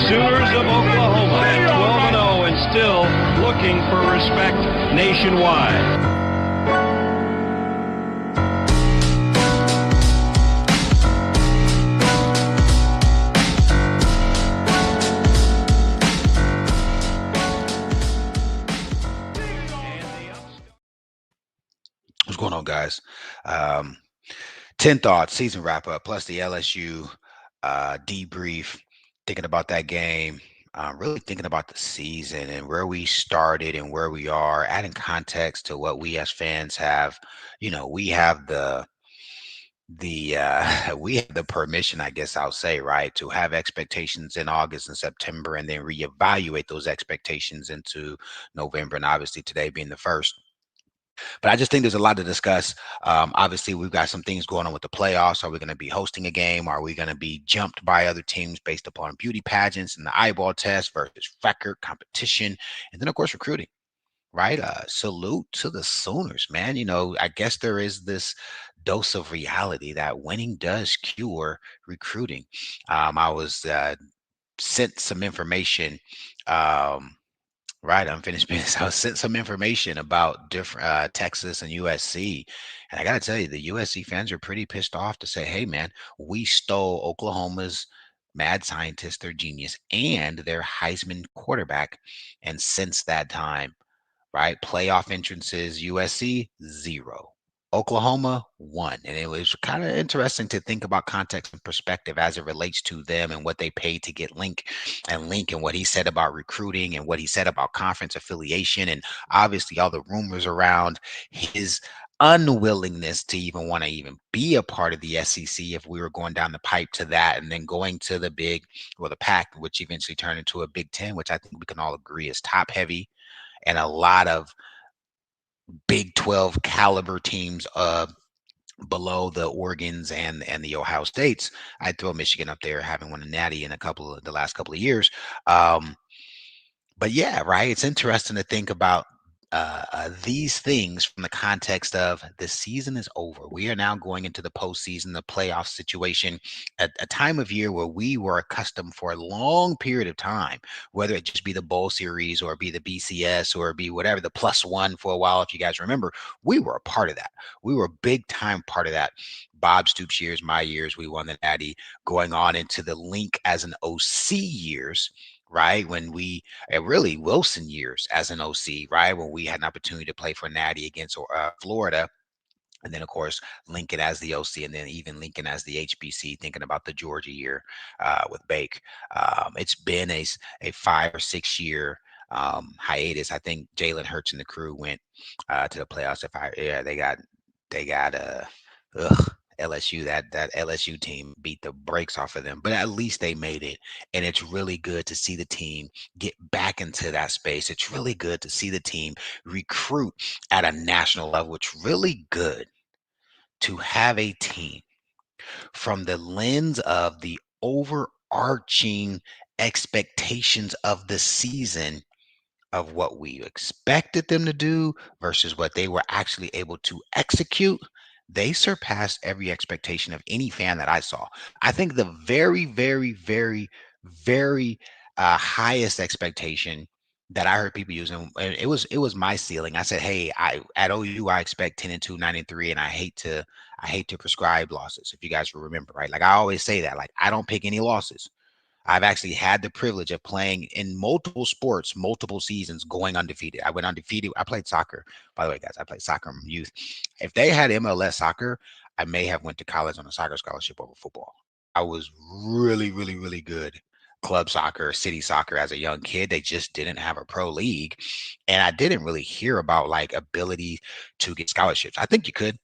Sooners of Oklahoma at 12-0 and still looking for respect nationwide. What's going on, guys? Um, 10 thoughts, season wrap up, plus the LSU debrief, thinking about that game, really thinking about the season and where we started and where we are, adding context to what we as fans have. We have the we have the permission, I guess I'll say, right, to have expectations in August and September and then reevaluate those expectations into November, and obviously today being the first. But I just think there's a lot to discuss. Obviously, we've got some things going on with the playoffs. Are we going to be hosting a game? Are we going to be jumped by other teams based upon beauty pageants and the eyeball test versus record competition? And then, of course, recruiting, right? Salute to the Sooners, man. I guess there is this dose of reality that winning does cure recruiting. I was sent some information. Right, unfinished business. I was sent some information about different Texas and USC, and I got to tell you, the USC fans are pretty pissed off to say, "Hey, man, we stole Oklahoma's mad scientist, their genius, and their Heisman quarterback, and since that time, right, playoff entrances, USC 0. Oklahoma 1. And it was kind of interesting to think about context and perspective as it relates to them and what they paid to get Link and what he said about recruiting and what he said about conference affiliation and obviously all the rumors around his unwillingness to even want to even be a part of the SEC if we were going down the pipe to that and then going to the Pac, which eventually turned into a Big Ten, which I think we can all agree is top heavy and a lot of Big 12 caliber teams below the Oregons and the Ohio States. I'd throw Michigan up there, having won a natty in the last couple of years. But yeah, right. It's interesting to think about these things from the context of the season is over. We are now going into the postseason, the playoff situation, a time of year where we were accustomed for a long period of time, whether it just be the bowl series or be the BCS or be whatever, the plus one for a while. If you guys remember, we were a part of that. We were a big time part of that. Bob Stoops years, my years, we won the Natty, going on into the Link as an OC years, right? When we really Wilson years as an OC, right? When we had an opportunity to play for Natty against Florida. And then, of course, Lincoln as the OC, and then even Lincoln as the HBC, thinking about the Georgia year with Bake. It's been a 5 or 6 year hiatus. I think Jalen Hurts and the crew went to the playoffs. They got ugh, LSU. That LSU team beat the brakes off of them, but at least they made it, and it's really good to see the team get back into that space. It's really good to see the team recruit at a national level. It's really good to have a team from the lens of the overarching expectations of the season of what we expected them to do versus what they were actually able to execute. They surpassed every expectation of any fan that I saw. I think the very, very, very, very highest expectation that I heard people using, and it was my ceiling. I said, "Hey, I at OU I expect 10-2, 9-3, and I hate to prescribe losses." If you guys will remember, right? Like I always say that, like I don't pick any losses. I've actually had the privilege of playing in multiple sports, multiple seasons, going undefeated. I went undefeated. I played soccer, by the way, guys. I played soccer in youth. If they had MLS soccer, I may have went to college on a soccer scholarship over football. I was really, really, really good club soccer, city soccer as a young kid. They just didn't have a pro league, and I didn't really hear about like ability to get scholarships. I think you could,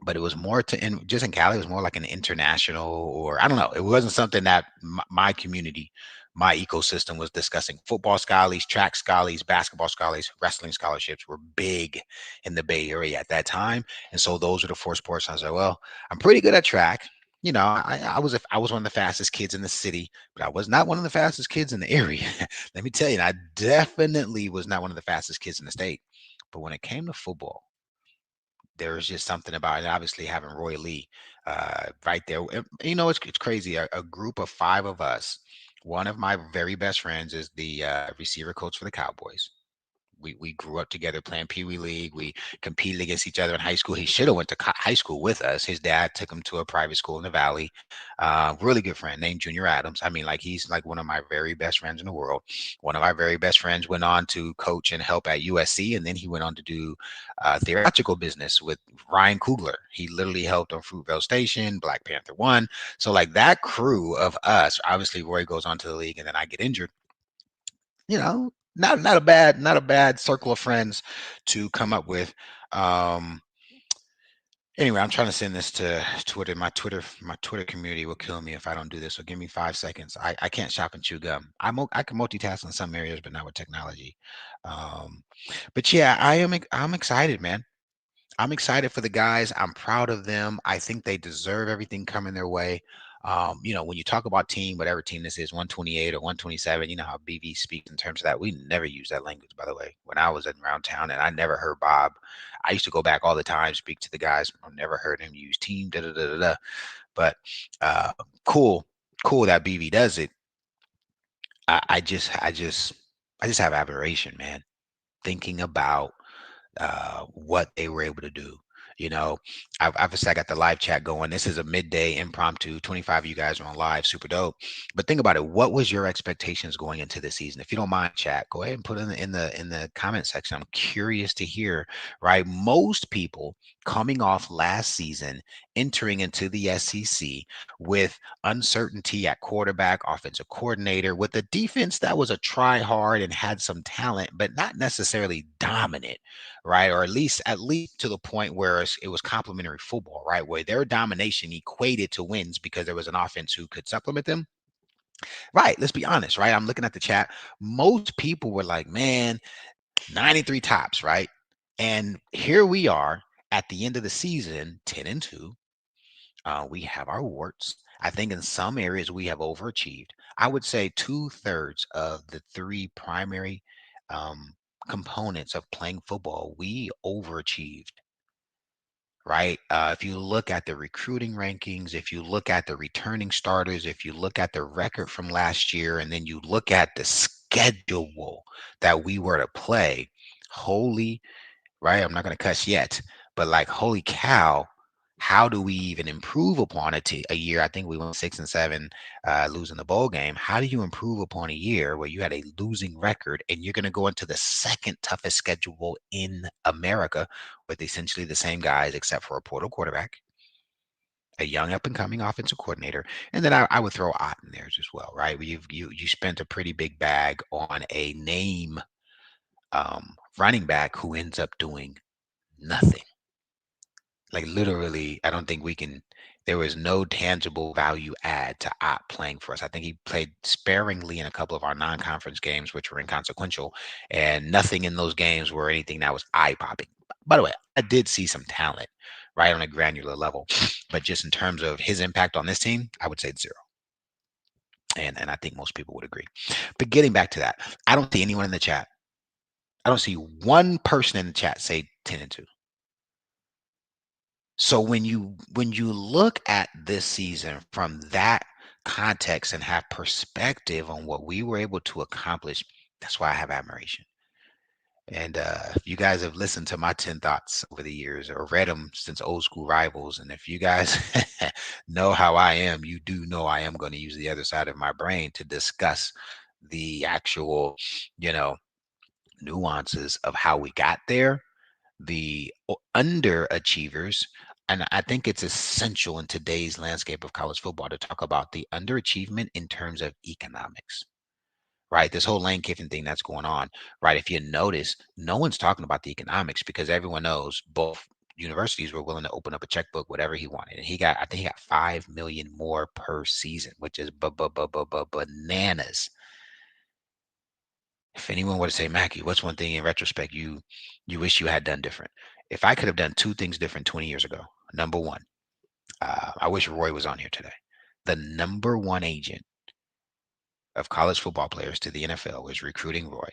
but it was more just in Cali, it was more like an international, or I don't know. It wasn't something that my community, my ecosystem was discussing. Football scholars, track scholars, basketball scholars, wrestling scholarships were big in the Bay Area at that time. And so those are the four sports. I was like, well, I'm pretty good at track. I was one of the fastest kids in the city, but I was not one of the fastest kids in the area. Let me tell you, and I definitely was not one of the fastest kids in the state. But when it came to football, there was just something about it. Obviously, having Roy Lee right there. It's crazy. A group of five of us One of my very best friends is the receiver coach for the Cowboys. We grew up together playing Pee Wee League. We competed against each other in high school. He should have went to high school with us. His dad took him to a private school in the Valley. Really good friend named Junior Adams. I mean, like he's like one of my very best friends in the world. One of our very best friends went on to coach and help at USC, and then he went on to do theatrical business with Ryan Coogler. He literally helped on Fruitvale Station, Black Panther One. So like that crew of us. Obviously, Roy goes on to the league, and then I get injured. Not a bad circle of friends to come up with. Um, anyway, I'm trying to send this to Twitter. My Twitter community will kill me if I don't do this. So give me 5 seconds. I can't shop and chew gum. I can multitask in some areas, but not with technology. Um, but yeah, I'm excited, man. I'm excited for the guys. I'm proud of them. I think they deserve everything coming their way. When you talk about team, whatever team this is, 128 or 127, you know how BV speaks in terms of that. We never use that language, by the way. When I was around town and I never heard Bob, I used to go back all the time, speak to the guys. I never heard him use team, da da da da da. But uh, cool, cool that BV does it. I just have admiration, man. Thinking about what they were able to do. You know, obviously I got the live chat going. This is a midday impromptu. 25 of you guys are on live, super dope. But think about it. What was your expectations going into the season? If you don't mind, chat, go ahead and put it in the comment section. I'm curious to hear. Right, most people coming off last season, entering into the SEC with uncertainty at quarterback, offensive coordinator, with a defense that was a try hard and had some talent, but not necessarily dominant, right? Or at least to the point where it was complementary football, right? Where their domination equated to wins because there was an offense who could supplement them. Right. Let's be honest, right? I'm looking at the chat. Most people were like, man, 93 tops, right? And here we are at the end of the season, 10-2. We have our warts. I think in some areas we have overachieved. I would say two-thirds of the three primary um, components of playing football, we overachieved, right? If you look at the recruiting rankings, if you look at the returning starters, if you look at the record from last year, and then you look at the schedule that we were to play, holy, right? I'm not going to cuss yet, but like, holy cow, how do we even improve upon a year? I think we went 6-7, losing the bowl game. How do you improve upon a year where you had a losing record and you're going to go into the second toughest schedule in America with essentially the same guys except for a portal quarterback, a young up and coming offensive coordinator, and then I would throw Ott in there as well, right? You spent a pretty big bag on a name running back who ends up doing nothing. Like literally, I don't think we can. There was no tangible value add to Ott playing for us. I think he played sparingly in a couple of our non-conference games, which were inconsequential, and nothing in those games were anything that was eye-popping. By the way, I did see some talent, right, on a granular level, but just in terms of his impact on this team, I would say it's zero. And I think most people would agree. But getting back to that, I don't see anyone in the chat. I don't see one person in the chat say 10-2. So when you look at this season from that context and have perspective on what we were able to accomplish, that's why I have admiration. And you guys have listened to my 10 thoughts over the years or read them since old school rivals. And if you guys know how I am, you do know I am going to use the other side of my brain to discuss the actual, you know, nuances of how we got there, the underachievers. And I think it's essential in today's landscape of college football to talk about the underachievement in terms of economics, right? This whole Lane Kiffin thing that's going on, right? If you notice, no one's talking about the economics because everyone knows both universities were willing to open up a checkbook, whatever he wanted. And I think he got 5 million more per season, which is bananas. If anyone were to say, Mackie, what's one thing in retrospect you wish you had done different? If I could have done two things different 20 years ago, number one, I wish Roy was on here today. The number one agent of college football players to the NFL was recruiting Roy.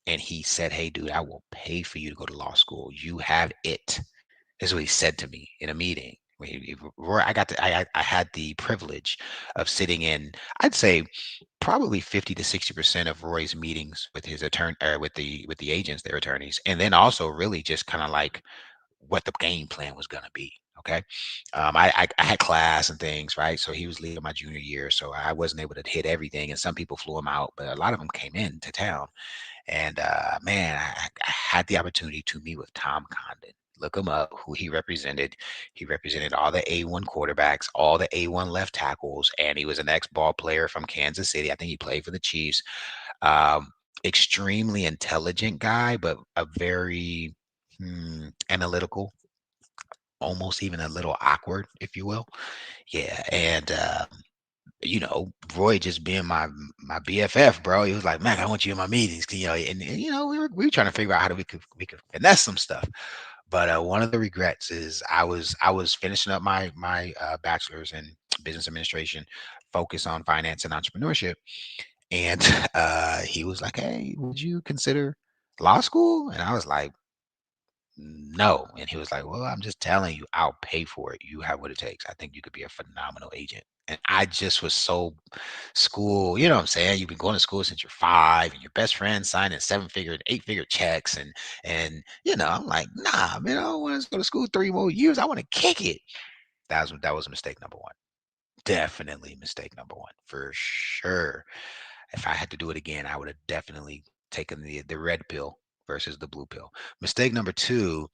And he said, hey, dude, I will pay for you to go to law school. You have it. This is what he said to me in a meeting. Roy, I had the privilege of sitting in, I'd say probably 50 to 60% of Roy's meetings with his attorney, or with the agents, their attorneys, and then also really just kind of like what the game plan was going to be. Okay. I had class and things, right? So he was leaving my junior year, so I wasn't able to hit everything, and some people flew him out, but a lot of them came into town. And man, I had the opportunity to meet with Tom Condon. Look him up, who he represented. He represented all the A1 quarterbacks, all the A1 left tackles, and he was an ex-ball player from Kansas City. I think he played for the Chiefs. Um, Extremely intelligent guy, but a very analytical, almost even a little awkward, if you will. Yeah, and Roy just being my BFF, bro. He was like, "Man, I want you in my meetings," and we were trying to figure out how we could finesse some stuff. But one of the regrets is I was finishing up my bachelor's in business administration, focus on finance and entrepreneurship, and he was like, "Hey, would you consider law school?" And I was like, "No." And he was like, "Well, I'm just telling you, I'll pay for it. You have what it takes. I think you could be a phenomenal agent." And I just was so school, you know what I'm saying? You've been going to school since you're 5, and your best friend signing 7-figure, 8-figure checks, and I'm like, nah, man, I don't want to go to school 3 more years. I want to kick it. That was mistake number one. Definitely mistake number one for sure. If I had to do it again, I would have definitely taken the red pill versus the blue pill. Mistake number two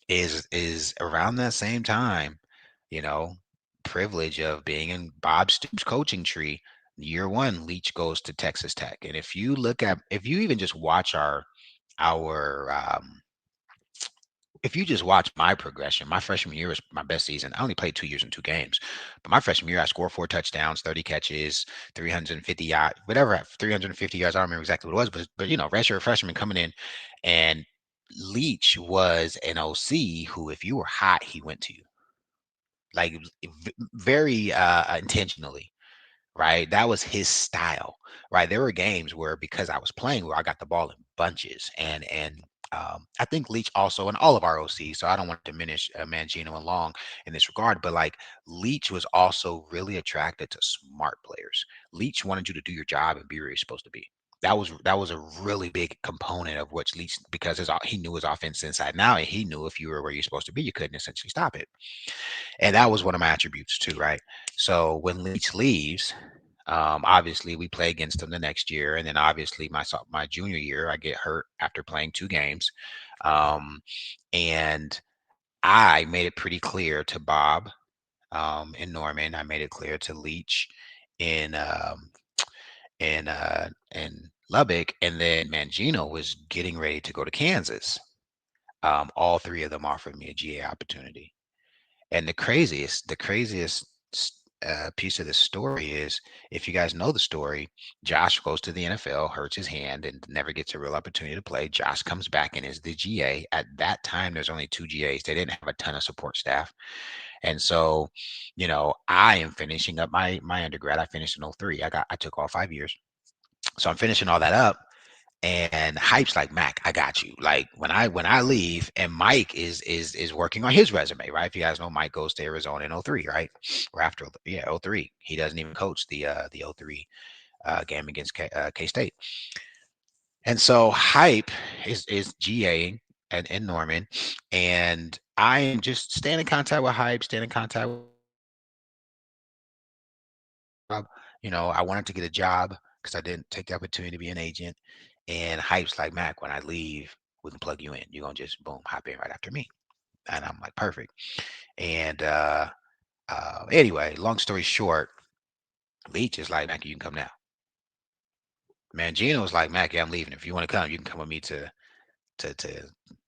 is around that same time, you know, privilege of being in Bob Stoops' coaching tree. Year one, Leach goes to Texas Tech, and if you even just watch our if you just watch my progression, my freshman year was my best season. I only played 2 years and 2 games, but my freshman year, I scored 4 touchdowns, 30 catches, 350 yards, whatever, 350 yards. I don't remember exactly what it was, but redshirt freshman coming in, and Leach was an OC who, if you were hot, he went to you, like very intentionally, right? That was his style, right? There were games where, because I was playing, where I got the ball in bunches, and I think Leach also, and all of our OCs. So I don't want to diminish Mangino and Long in this regard, but like Leach was also really attracted to smart players. Leach wanted you to do your job and be where you're supposed to be. That was a really big component of which Leach, because he knew his offense inside and out, and he knew if you were where you're supposed to be, you couldn't essentially stop it. And that was one of my attributes too, right? So when Leach leaves, obviously, we play against them the next year, and then obviously my junior year, I get hurt after playing 2 games, um, and I made it pretty clear to Bob and Norman. I made it clear to Leach in in Lubbock, and then Mangino was getting ready to go to Kansas. All three of them offered me a GA opportunity. And the craziest piece of this story is, if you guys know the story, Josh goes to the NFL, hurts his hand, and never gets a real opportunity to play. Josh comes back and is the GA. At that time, there's only 2 GAs. They didn't have a ton of support staff. And so, I am finishing up my undergrad. I finished in '03. I took all 5 years. So I'm finishing all that up, and Hype's like, Mac, I got you. Like when I leave, and Mike is working on his resume, right? If you guys know, Mike goes to Arizona in '03, right? Or after, yeah, '03. He doesn't even coach the '03 game against K-State. And so Hype is GAing and Norman, and I am just staying in contact with Hype, staying in contact with Bob. I wanted to get a job because I didn't take the opportunity to be an agent. And Hype's like, Mac, when I leave, we can plug you in. You're gonna just boom, hop in right after me. And I'm like, perfect. And anyway, long story short, Leach is like, Mac, you can come now. Mangino's like, Mac, yeah, I'm leaving. If you want to come, you can come with me to to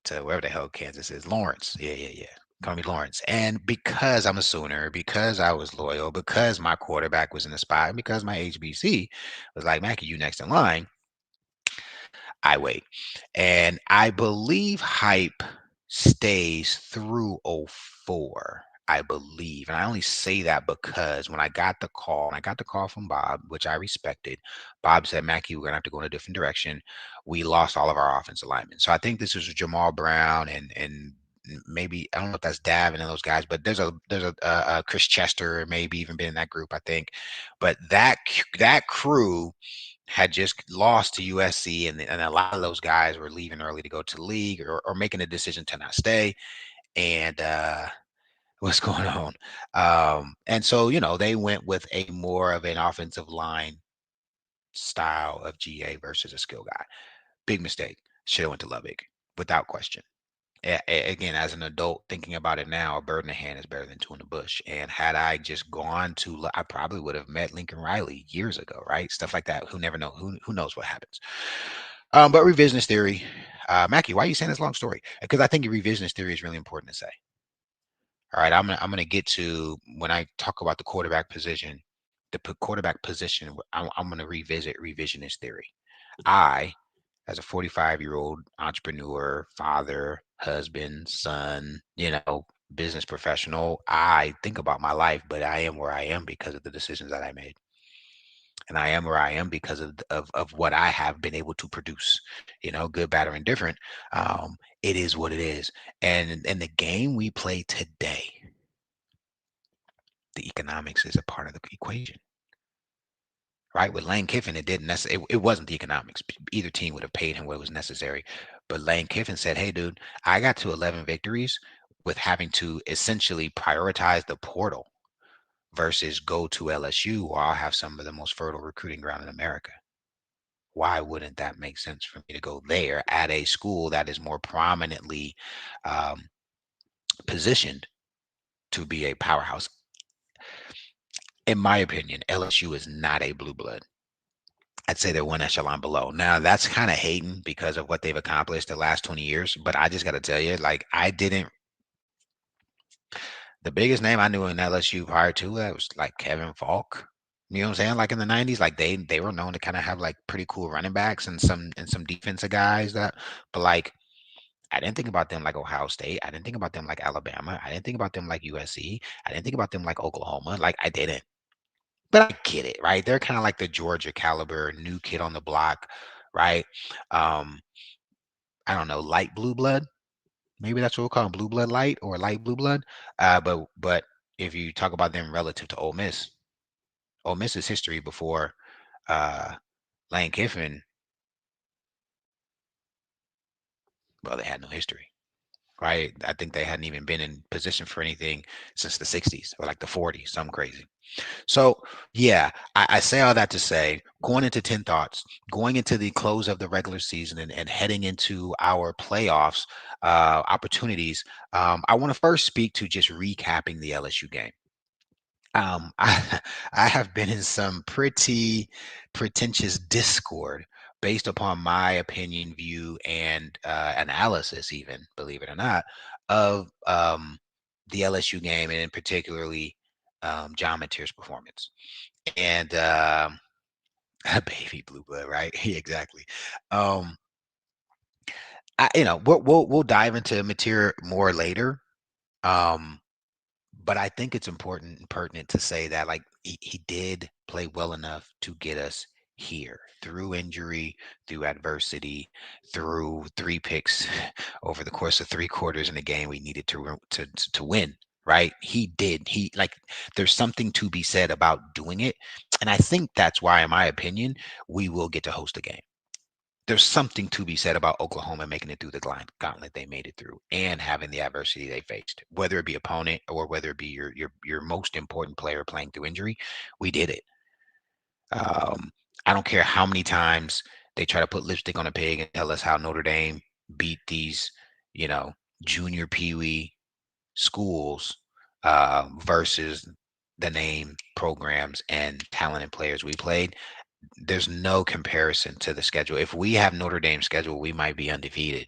to wherever the hell Kansas is. Lawrence. Yeah, yeah, yeah. Call me Lawrence. And because I'm a Sooner, because I was loyal, because my quarterback was in the spot, and because my HBC was like, Mac, you next in line, I wait. And I believe Hype stays through '04. I believe. And I only say that because when I got the call from Bob, which I respected, Bob said, Mackie, we're gonna have to go in a different direction. We lost all of our offensive linemen. So I think this is Jamal Brown and maybe I don't know if that's Davin and those guys, but there's a Chris Chester, maybe even been in that group, I think. But that crew had just lost to USC, and a lot of those guys were leaving early to go to the league, or making a decision to not stay. And what's going on? And so, they went with a more of an offensive line style of GA versus a skill guy. Big mistake. Should have went to Lubbock without question. Again, as an adult thinking about it now, a bird in the hand is better than two in the bush. And had I just gone to, I probably would have met Lincoln Riley years ago, right? Stuff like that. Who never know? Who knows what happens? But revisionist theory, Mackie, why are you saying this long story? Because I think revisionist theory is really important to say. All right, I'm gonna get to when I talk about the quarterback position, quarterback position. I'm gonna revisit revisionist theory. I, as a 45-year-old entrepreneur, father, husband, son, business professional, I think about my life, but I am where I am because of the decisions that I made. And I am where I am because of what I have been able to produce, good, bad, or indifferent. It is what it is. And in the game we play today, the economics is a part of the equation. Right, with Lane Kiffin, it didn't necessarily. It wasn't the economics. Either team would have paid him what was necessary, but Lane Kiffin said, "Hey, dude, I got to 11 victories with having to essentially prioritize the portal versus go to LSU, where I'll have some of the most fertile recruiting ground in America. Why wouldn't that make sense for me to go there at a school that is more prominently um, positioned to be a powerhouse?" In my opinion, LSU is not a blue blood. I'd say they're one echelon below. Now that's kind of hating because of what they've accomplished the last 20 years. But I just got to tell you, like, the biggest name I knew in LSU prior to that was like Kevin Falk. You know what I'm saying? Like in the 90s, like they were known to kind of have like pretty cool running backs and some defensive guys but like I didn't think about them like Ohio State. I didn't think about them like Alabama. I didn't think about them like USC. I didn't think about them like Oklahoma. Like I didn't. But I get it, right? They're kind of like the Georgia caliber, new kid on the block, right? Um, I don't know, light blue blood. Maybe that's what we'll call them, blue blood light or light blue blood. But if you talk about them relative to Ole Miss's history before uh, Lane Kiffin, well, they had no history, right? I think they hadn't even been in position for anything since the 60s or like the 40s, something crazy. So, yeah, I say all that to say, going into 10 thoughts, going into the close of the regular season and heading into our playoffs opportunities, I want to first speak to just recapping the LSU game. I have been in some pretty pretentious discord based upon my opinion, view, and analysis, even believe it or not, of the LSU game, and particularly John Mateer's performance. And baby blue blood, right? Exactly. Um, we'll dive into Mateer more later. Um, but I think it's important and pertinent to say that like he did play well enough to get us here through injury, through adversity, through three picks over the course of three quarters in a game we needed to win. Right? He did. There's something to be said about doing it, and I think that's why, in my opinion, we will get to host a game. There's something to be said about Oklahoma making it through the gauntlet they made it through and having the adversity they faced, whether it be opponent or whether it be your most important player playing through injury. We did it. I don't care how many times they try to put lipstick on a pig and tell us how Notre Dame beat these, you know, junior peewee schools versus the name programs and talented players we played. There's no comparison to the schedule. If we have Notre Dame's schedule, we might be undefeated.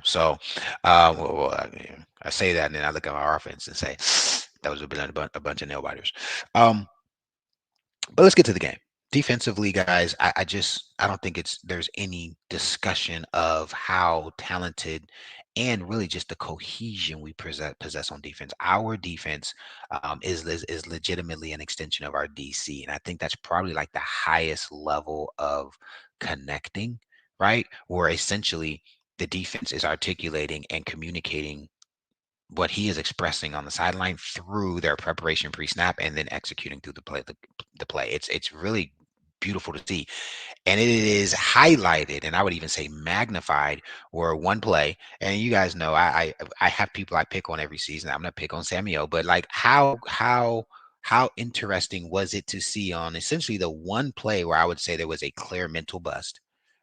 So I say that, and then I look at our offense and say that was a bunch of nail biters. But let's get to the game. Defensively, guys, I don't think there's any discussion of how talented and really just the cohesion we possess on defense. Our defense is legitimately an extension of our DC, and I think that's probably like the highest level of connecting, right? Where essentially the defense is articulating and communicating what he is expressing on the sideline through their preparation pre-snap and then executing through the play. It's really beautiful to see. And it is highlighted, and I would even say magnified, where one play, and you guys know I have people I pick on every season. I'm gonna pick on Samuel, but like how interesting was it to see on essentially the one play where I would say there was a clear mental bust,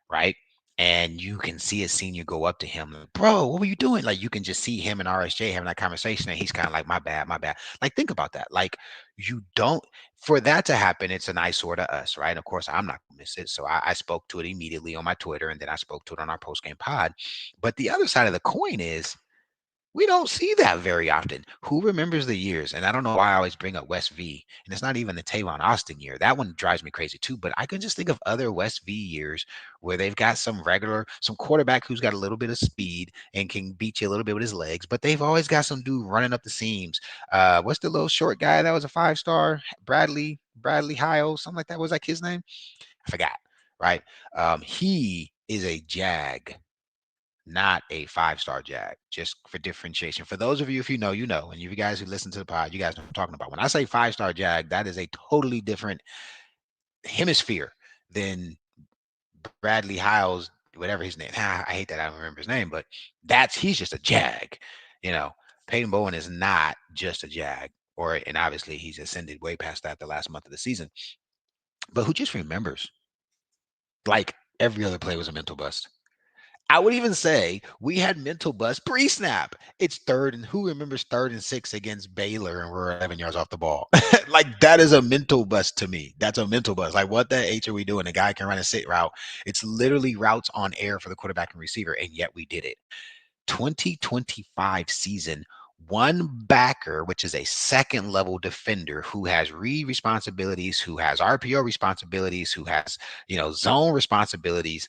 right? And you can see a senior go up to him, like, bro, what were you doing? Like you can just see him and RSJ having that conversation, and he's kind of like, my bad, my bad. Like, think about that. Like, you don't for that to happen, it's an eyesore to us, right? And of course, I'm not gonna miss it. So I spoke to it immediately on my Twitter, and then I spoke to it on our post game pod. But the other side of the coin is we don't see that very often. Who remembers the years? And I don't know why I always bring up West V, and it's not even the Tavon Austin year. That one drives me crazy too. But I can just think of other West V years where they've got some quarterback who's got a little bit of speed and can beat you a little bit with his legs, but they've always got some dude running up the seams. What's the little short guy that was a 5-star? Bradley Hio, something like that. Was like his name? I forgot. Right? He is a jag, not a 5-star Jag, just for differentiation. For those of you, if you know, you know, and you guys who listen to the pod, you guys know what I'm talking about. When I say 5-star Jag, that is a totally different hemisphere than Bradley Hiles, whatever his name. I hate that I don't remember his name, but he's just a Jag. You know, Peyton Bowen is not just a Jag, and obviously he's ascended way past that the last month of the season. But who just remembers? Like every other play was a mental bust. I would even say we had mental bust pre-snap. It's third, and who remembers 3rd and 6 against Baylor and we're 11 yards off the ball? Like that is a mental bust to me. That's a mental bust. Like what the H are we doing? The guy can run a sit route. It's literally routes on air for the quarterback and receiver, and yet we did it. 2025 season, one backer, which is a second level defender who has read responsibilities, who has RPO responsibilities, who has, zone responsibilities.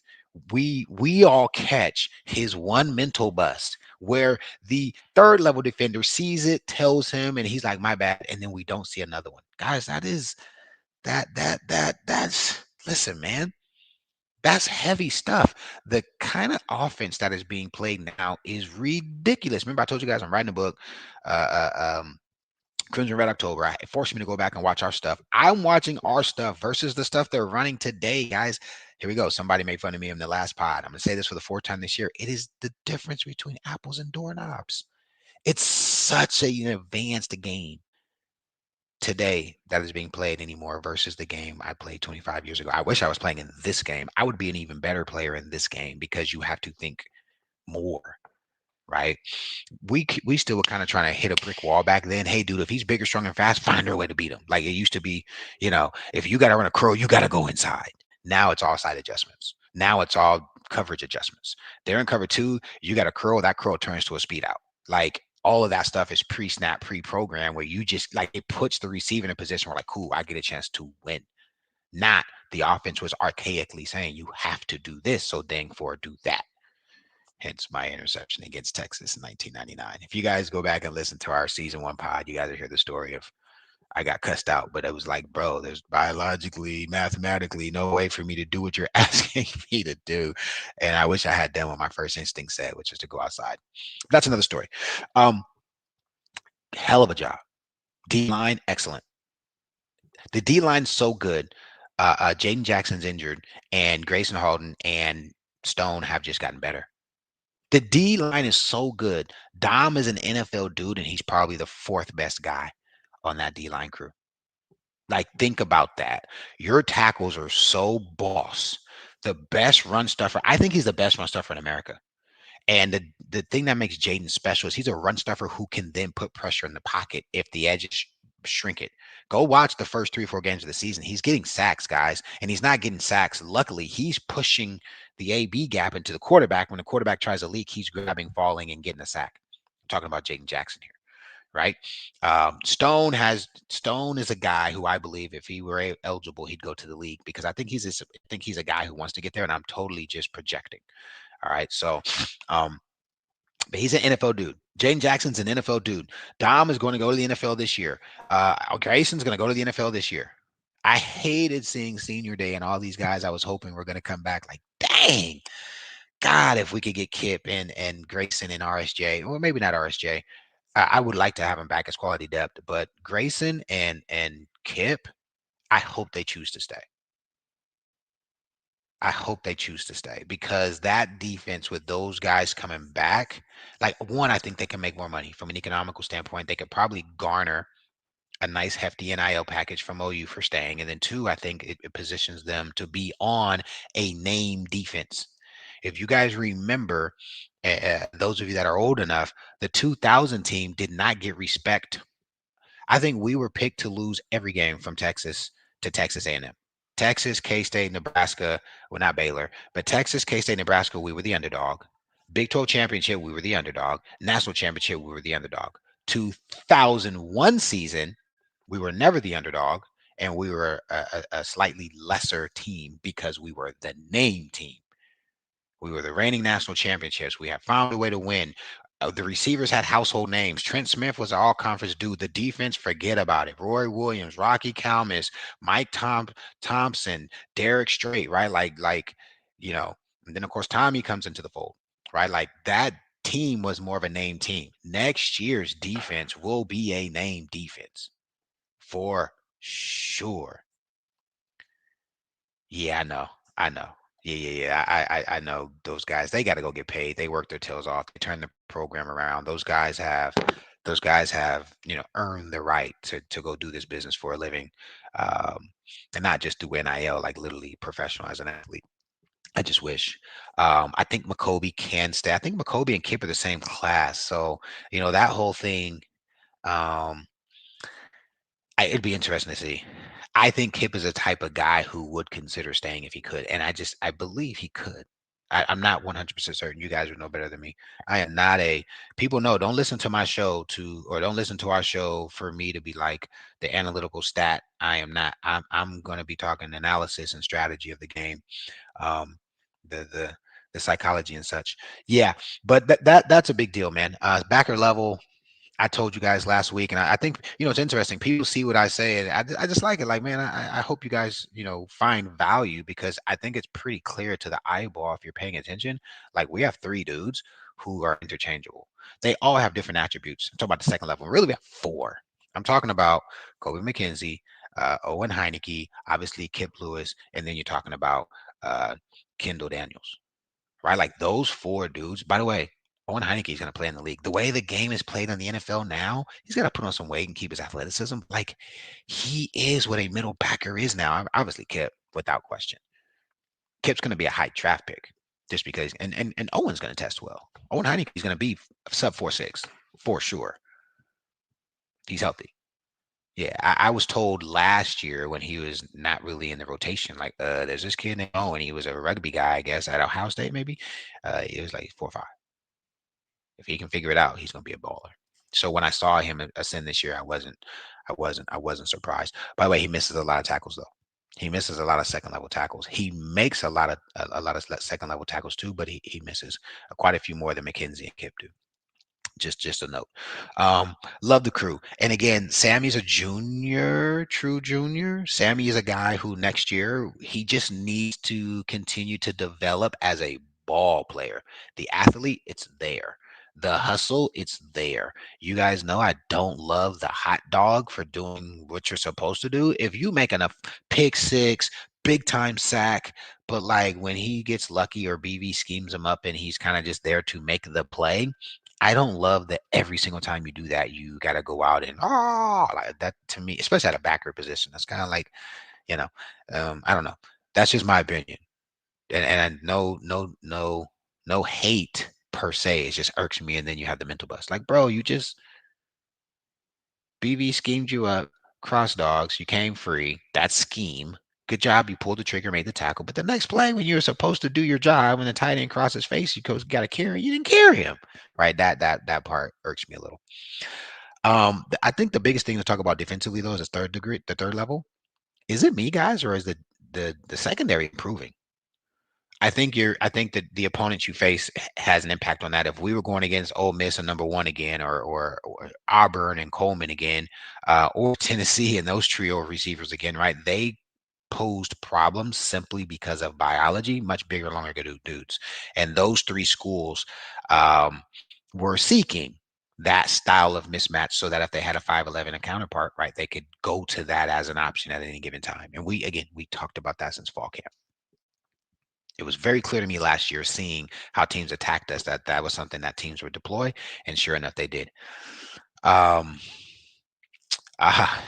We all catch his one mental bust where the third level defender sees it, tells him, and he's like, my bad. And then we don't see another one. Guys, that's listen, man. That's heavy stuff. The kind of offense that is being played now is ridiculous. Remember, I told you guys I'm writing a book, Crimson Red October. It forced me to go back and watch our stuff. I'm watching our stuff versus the stuff they're running today, guys. Here we go. Somebody made fun of me in the last pod. I'm going to say this for the 4th time this year. It is the difference between apples and doorknobs. It's such an advanced game today that is being played anymore versus the game I played 25 years ago. I wish I was playing in this game. I would be an even better player in this game because you have to think more, right? We still were kind of trying to hit a brick wall back then. Hey, dude, if he's bigger, strong, and fast, find a way to beat him. Like it used to be, if you got to run a curl, you got to go inside. Now it's all side adjustments. Now it's all coverage adjustments. They're in cover 2. You got a curl. That curl turns to a speed out. Like all of that stuff is pre-snap, pre-program where you just like it puts the receiver in a position where like, cool, I get a chance to win. Not the offense was archaically saying you have to do this, so dang for do that. Hence my interception against Texas in 1999. If you guys go back and listen to our season 1 pod, you guys will hear the story of I got cussed out, but it was like, bro, there's biologically, mathematically no way for me to do what you're asking me to do. And I wish I had done what my first instinct said, which is to go outside. That's another story. Hell of a job. D-line, excellent. The D-line's so good. Jaden Jackson's injured, and Grayson Halden and Stone have just gotten better. The D-line is so good. Dom is an NFL dude, and he's probably the 4th best guy on that D-line crew. Like, think about that. Your tackles are so boss. The best run stuffer. I think he's the best run stuffer in America. And the thing that makes Jaden special is he's a run stuffer who can then put pressure in the pocket if the edges shrink it. Go watch the first 3 or 4 games of the season. He's getting sacks, guys, and he's not getting sacks. Luckily, he's pushing the AB gap into the quarterback. When the quarterback tries to leak, he's grabbing, falling, and getting a sack. I'm talking about Jaden Jackson here, right? Stone is a guy who I believe if he were eligible, he'd go to the league because I think he's a guy who wants to get there, and I'm totally just projecting. All right, so but he's an NFL dude. Jaden Jackson's an NFL dude. Dom is going to go to the NFL this year. Grayson's going to go to the NFL this year. I hated seeing senior day and all these guys I was hoping were going to come back. Like, dang, God, if we could get Kip and Grayson and RSJ, or maybe not RSJ, I would like to have him back as quality depth. But Grayson and Kip, I hope they choose to stay. I hope they choose to stay because that defense with those guys coming back, like one, I think they can make more money from an economical standpoint. They could probably garner a nice hefty NIL package from OU for staying. And then two, I think it positions them to be on a name defense. If you guys remember, those of you that are old enough, the 2000 team did not get respect. I think we were picked to lose every game from Texas to Texas A&M. Texas, K-State, Nebraska, well, not Baylor, but Texas, K-State, Nebraska, we were the underdog. Big 12 championship, we were the underdog. National championship, we were the underdog. 2001 season, we were never the underdog, and we were a slightly lesser team because we were the name team. We were the reigning national championships. We had found a way to win. The receivers had household names. Trent Smith was an all-conference dude. The defense, forget about it. Roy Williams, Rocky Calmus, Mike Thompson, Derek Strait, right? And then of course Tommy comes into the fold, right? Like that team was more of a name team. Next year's defense will be a name defense for sure. Yeah, I know. I know. Yeah. I know those guys. They got to go get paid. They work their tails off. They turn the program around. Those guys have, earned the right to go do this business for a living, um, and not just do NIL, like literally professional as an athlete. I just wish. I think McCoby can stay. I think McCoby and Kip are the same class, so that whole thing. Um, it'd be interesting to see. I think Kip is a type of guy who would consider staying if he could, and I believe he could. I'm not 100% certain. You guys would know better than me. I am not a people know. Don't listen to my show or don't listen to our show for me to be like the analytical stat. I am not. I'm going to be talking analysis and strategy of the game, um, the psychology and such. Yeah, but that's a big deal, man. Backer level. I told you guys last week, and I think it's interesting. People see what I say, and I just like it. Like, man, I hope you guys find value because I think it's pretty clear to the eyeball if you're paying attention. Like, we have three dudes who are interchangeable. They all have different attributes. I'm talking about the second level. Really, we have four. I'm talking about Kobe McKenzie, Owen Heineke, obviously Kip Lewis, and then you're talking about Kendall Daniels, right? Like those four dudes. By the way, Owen Heineke is going to play in the league. The way the game is played in the NFL now, he's got to put on some weight and keep his athleticism. Like he is what a middle backer is now. Obviously, Kip, without question. Kip's going to be a high draft pick just because, and Owen's going to test well. Owen Heineke is going to be sub 4.6 for sure. He's healthy. Yeah, I was told last year when he was not really in the rotation, like, there's this kid named Owen. He was a rugby guy, I guess, at Ohio State, maybe. It was like 4.5. If he can figure it out, he's going to be a baller. So when I saw him ascend this year, I wasn't surprised. By the way, he misses a lot of tackles though. He misses a lot of second level tackles. He makes a lot of second level tackles too, but he misses quite a few more than McKenzie and Kip do. Just a note. Love the crew. And again, Sammy's a junior, true junior. Sammy is a guy who next year he just needs to continue to develop as a ball player. The athlete, it's there. The hustle, it's there. You guys know I don't love the hot dog for doing what you're supposed to do. If you make enough pick six, big time sack, but like when he gets lucky or BV schemes him up and he's kind of just there to make the play, I don't love that every single time you do that, you got to go out and like that to me, especially at a backer position. That's kind of like, you know, I don't know. That's just my opinion. And no hate per se. It just irks me. And then you have the mental bust. Like, bro, you just BV schemed you up, cross dogs, you came free. That's scheme. Good job. You pulled the trigger, made the tackle. But the next play, when you're supposed to do your job, when the tight end crosses his face, you got to carry. You didn't carry him, right? That part irks me a little. I think the biggest thing to talk about defensively though is the third level. Is it me, guys, or is the secondary improving? I think that the opponents you face has an impact on that. If we were going against Ole Miss and number one again, or Auburn and Coleman again, or Tennessee and those trio of receivers again, right? posed problems simply because of biology, much bigger, longer dudes. And those three schools um, were seeking that style of mismatch so that if they had a 5'11 a counterpart, right, they could go to that as an option at any given time. And we talked about that since fall camp. It was very clear to me last year seeing how teams attacked us that that was something that teams would deploy, and sure enough, they did. Um,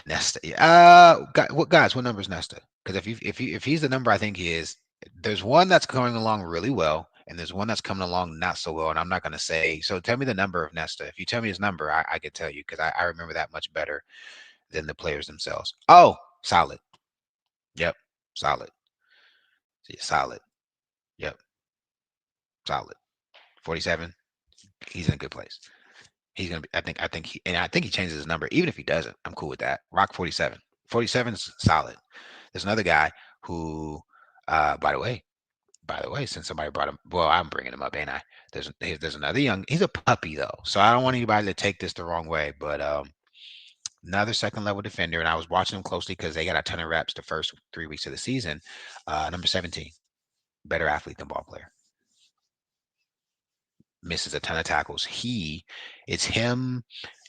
Nesta. Guys, what number is Nesta? Because if he's the number I think he is, there's one that's going along really well, and there's one that's coming along not so well. And I'm not going to say. So tell me the number of Nesta. If you tell me his number, I could tell you because I remember that much better than the players themselves. Oh, solid. Yep, solid. See, solid. Yep, solid. 47. He's in a good place. He's gonna be. I think he changes his number. Even if he doesn't, I'm cool with that. Rock 47. 47 is solid. There's another guy who, by the way, since somebody brought him, well, I'm bringing him up, ain't I? There's another young. He's a puppy though, so I don't want anybody to take this the wrong way. But another second level defender, and I was watching him closely because they got a ton of reps the first 3 weeks of the season. Number 17, better athlete than ball player, misses a ton of tackles. It's him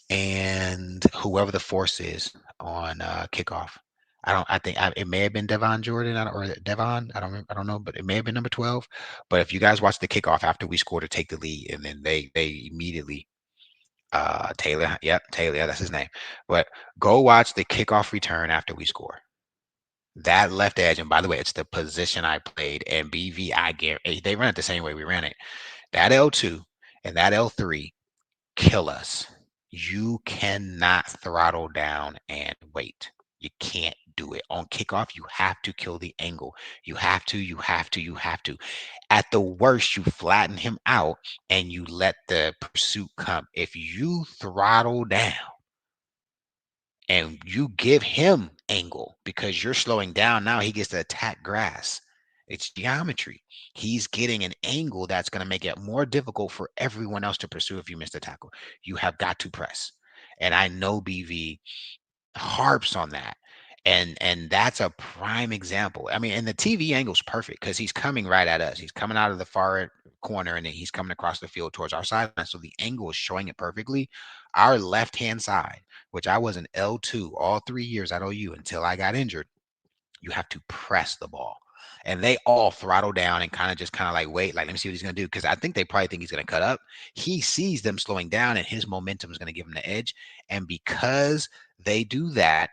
and whoever the force is on kickoff. It may have been Devon Jordan or Devon. I don't know, but it may have been number 12. But if you guys watch the kickoff after we score to take the lead, and then they immediately Taylor, yep, Taylor, yeah, that's his name. But go watch the kickoff return after we score. That left edge, and by the way, it's the position I played, and BV, I guarantee they run it the same way we ran it. That L2 and that L3 kill us. You cannot throttle down and wait. You can't do it. On kickoff, you have to kill the angle. You have to. At the worst, you flatten him out and you let the pursuit come. If you throttle down and you give him angle because you're slowing down, now he gets to attack grass. It's geometry. He's getting an angle that's going to make it more difficult for everyone else to pursue if you miss the tackle. You have got to press. And I know BV harps on that. And that's a prime example. I mean, and the TV angle's perfect because he's coming right at us. He's coming out of the far corner and then he's coming across the field towards our sideline. So the angle is showing it perfectly. Our left-hand side, which I was an L2 all 3 years at OU until I got injured, you have to press the ball. And they all throttle down and kind of like wait, like let me see what he's gonna do. Because I think they probably think he's gonna cut up. He sees them slowing down and his momentum is gonna give him the edge. And because they do that,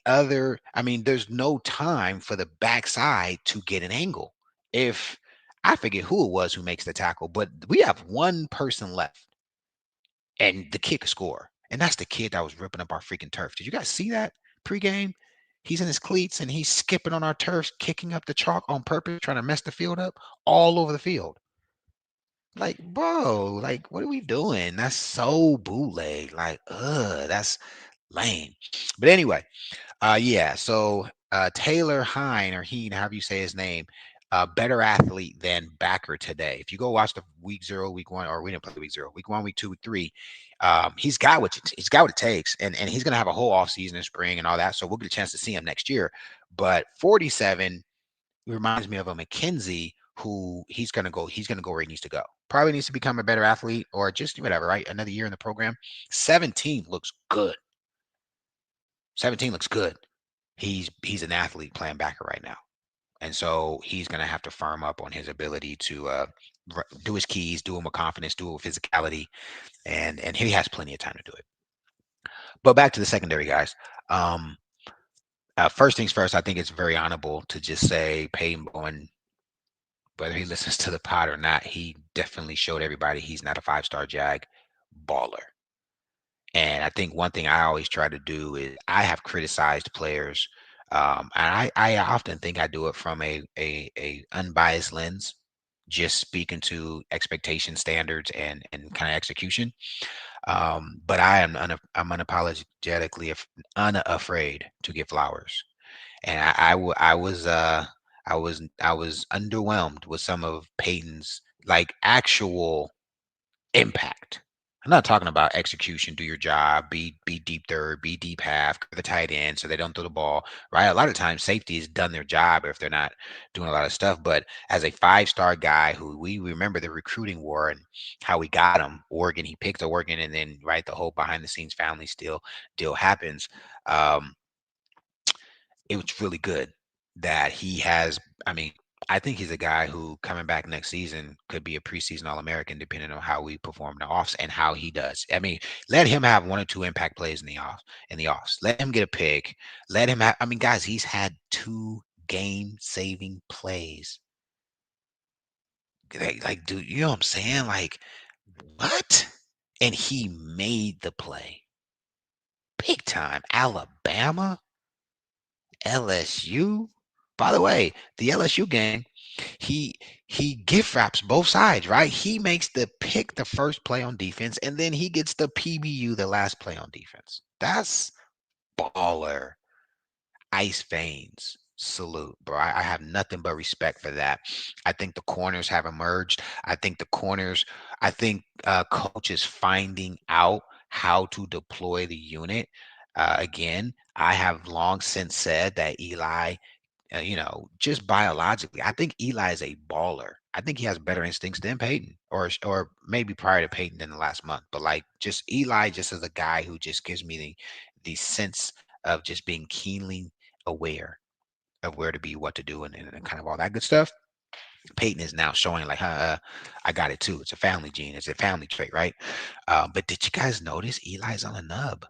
I mean, there's no time for the backside to get an angle. If I forget who it was who makes the tackle, but we have one person left and the kid could score. And that's the kid that was ripping up our freaking turf. Did you guys see that pregame? He's in his cleats and he's skipping on our turf, kicking up the chalk on purpose, trying to mess the field up all over the field. Like, bro, like, what are we doing? That's so bootleg. Like, that's lame. But anyway, yeah. So Taylor Hine or Heen, however you say his name, better athlete than Backer today. If you go watch the week 0, week 1, or we didn't play week 0, week 1, week 2, week 3, he's got what it takes, and he's gonna have a whole off season in spring and all that. So we'll get a chance to see him next year. But 47 reminds me of a McKenzie who he's gonna go where he needs to go. Probably needs to become a better athlete or just whatever, right? Another year in the program. 17 looks good. 17 looks good. He's an athlete playing backer right now. And so he's going to have to firm up on his ability to do his keys, do them with confidence, do it with physicality, and he has plenty of time to do it. But back to the secondary guys. Um, First things first, I think it's very honorable to just say Peyton Bowen, whether he listens to the pod or not, he definitely showed everybody he's not a 5-star Jag baller. And I think one thing I always try to do is I have criticized players, and I often think I do it from a unbiased lens, just speaking to expectation standards and kind of execution. But I'm unapologetically unafraid to give flowers, and I was underwhelmed with some of Peyton's like actual impact. I'm not talking about execution, do your job, be deep third, be deep half, cover the tight end so they don't throw the ball, right? A lot of times safety has done their job if they're not doing a lot of stuff. But as a five-star guy who we remember the recruiting war and how we got him, Oregon, he picked Oregon, and then right, the whole behind the scenes family still deal happens. Um, it was really good that he has. I mean, I think he's a guy who coming back next season could be a preseason All-American, depending on how we perform in the offs and how he does. I mean, let him have one or two impact plays in the off in the offs. Let him get a pick. Let him have. I mean, guys, he's had two game-saving plays. Like, dude, you know what I'm saying? Like, what? And he made the play big time. Alabama, LSU. By the way, the LSU game, he he gift wraps both sides, right? He makes the pick the first play on defense, and then he gets the PBU the last play on defense. That's baller. Ice veins. Salute, bro. I have nothing but respect for that. I think the corners have emerged. I think coach is finding out how to deploy the unit. Again, I have long since said that Eli, just biologically, I think Eli is a baller. I think he has better instincts than Peyton, or maybe prior to Peyton in the last month. But like, just Eli, just as a guy who just gives me the sense of just being keenly aware of where to be, what to do, and kind of all that good stuff. Peyton is now showing like, I got it too. It's a family gene. It's a family trait, right? But did you guys notice Eli's on a nub?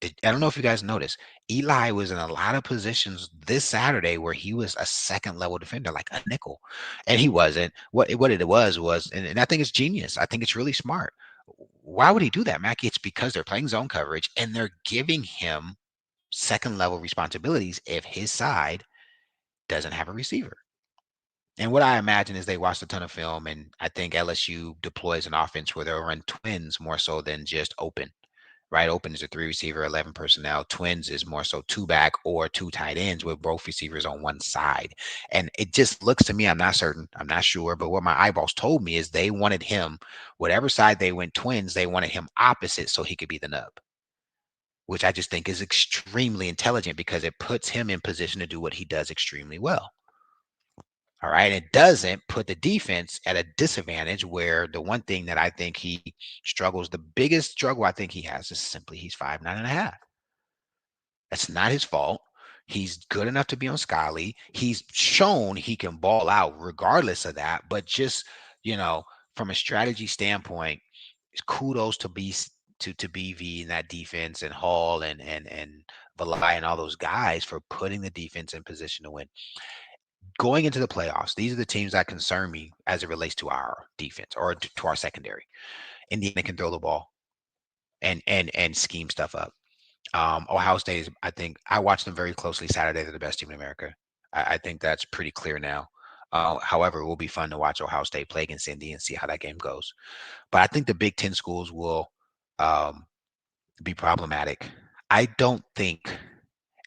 I don't know if you guys noticed. Eli was in a lot of positions this Saturday where he was a second level defender, like a nickel, and he wasn't. What it was, and I think it's genius. I think it's really smart. Why would he do that, Mackie? It's because they're playing zone coverage and they're giving him second level responsibilities if his side doesn't have a receiver. And what I imagine is they watched a ton of film, and I think LSU deploys an offense where they'll run twins more so than just open. Right, open is a three receiver, 11 personnel. Twins is more so two back or two tight ends with both receivers on one side. And it just looks to me, I'm not certain, I'm not sure, but what my eyeballs told me is they wanted him, whatever side they went twins, they wanted him opposite so he could be the nub, which I just think is extremely intelligent because it puts him in position to do what he does extremely well. All right. It doesn't put the defense at a disadvantage where the one thing that I think he struggles, the biggest struggle I think he has is simply he's 5'9.5". That's not his fault. He's good enough to be on Skyly. He's shown he can ball out regardless of that. But just, you know, from a strategy standpoint, kudos to BV in that defense, and Hall and Valai and all those guys for putting the defense in position to win. Going into the playoffs, these are the teams that concern me as it relates to our defense or to our secondary. Indiana can throw the ball and scheme stuff up. Ohio State is, I think, I watched them very closely Saturday. They're the best team in America. I think that's pretty clear now. However, it will be fun to watch Ohio State play against Indy and see how that game goes. But I think the Big Ten schools will um, be problematic. I don't think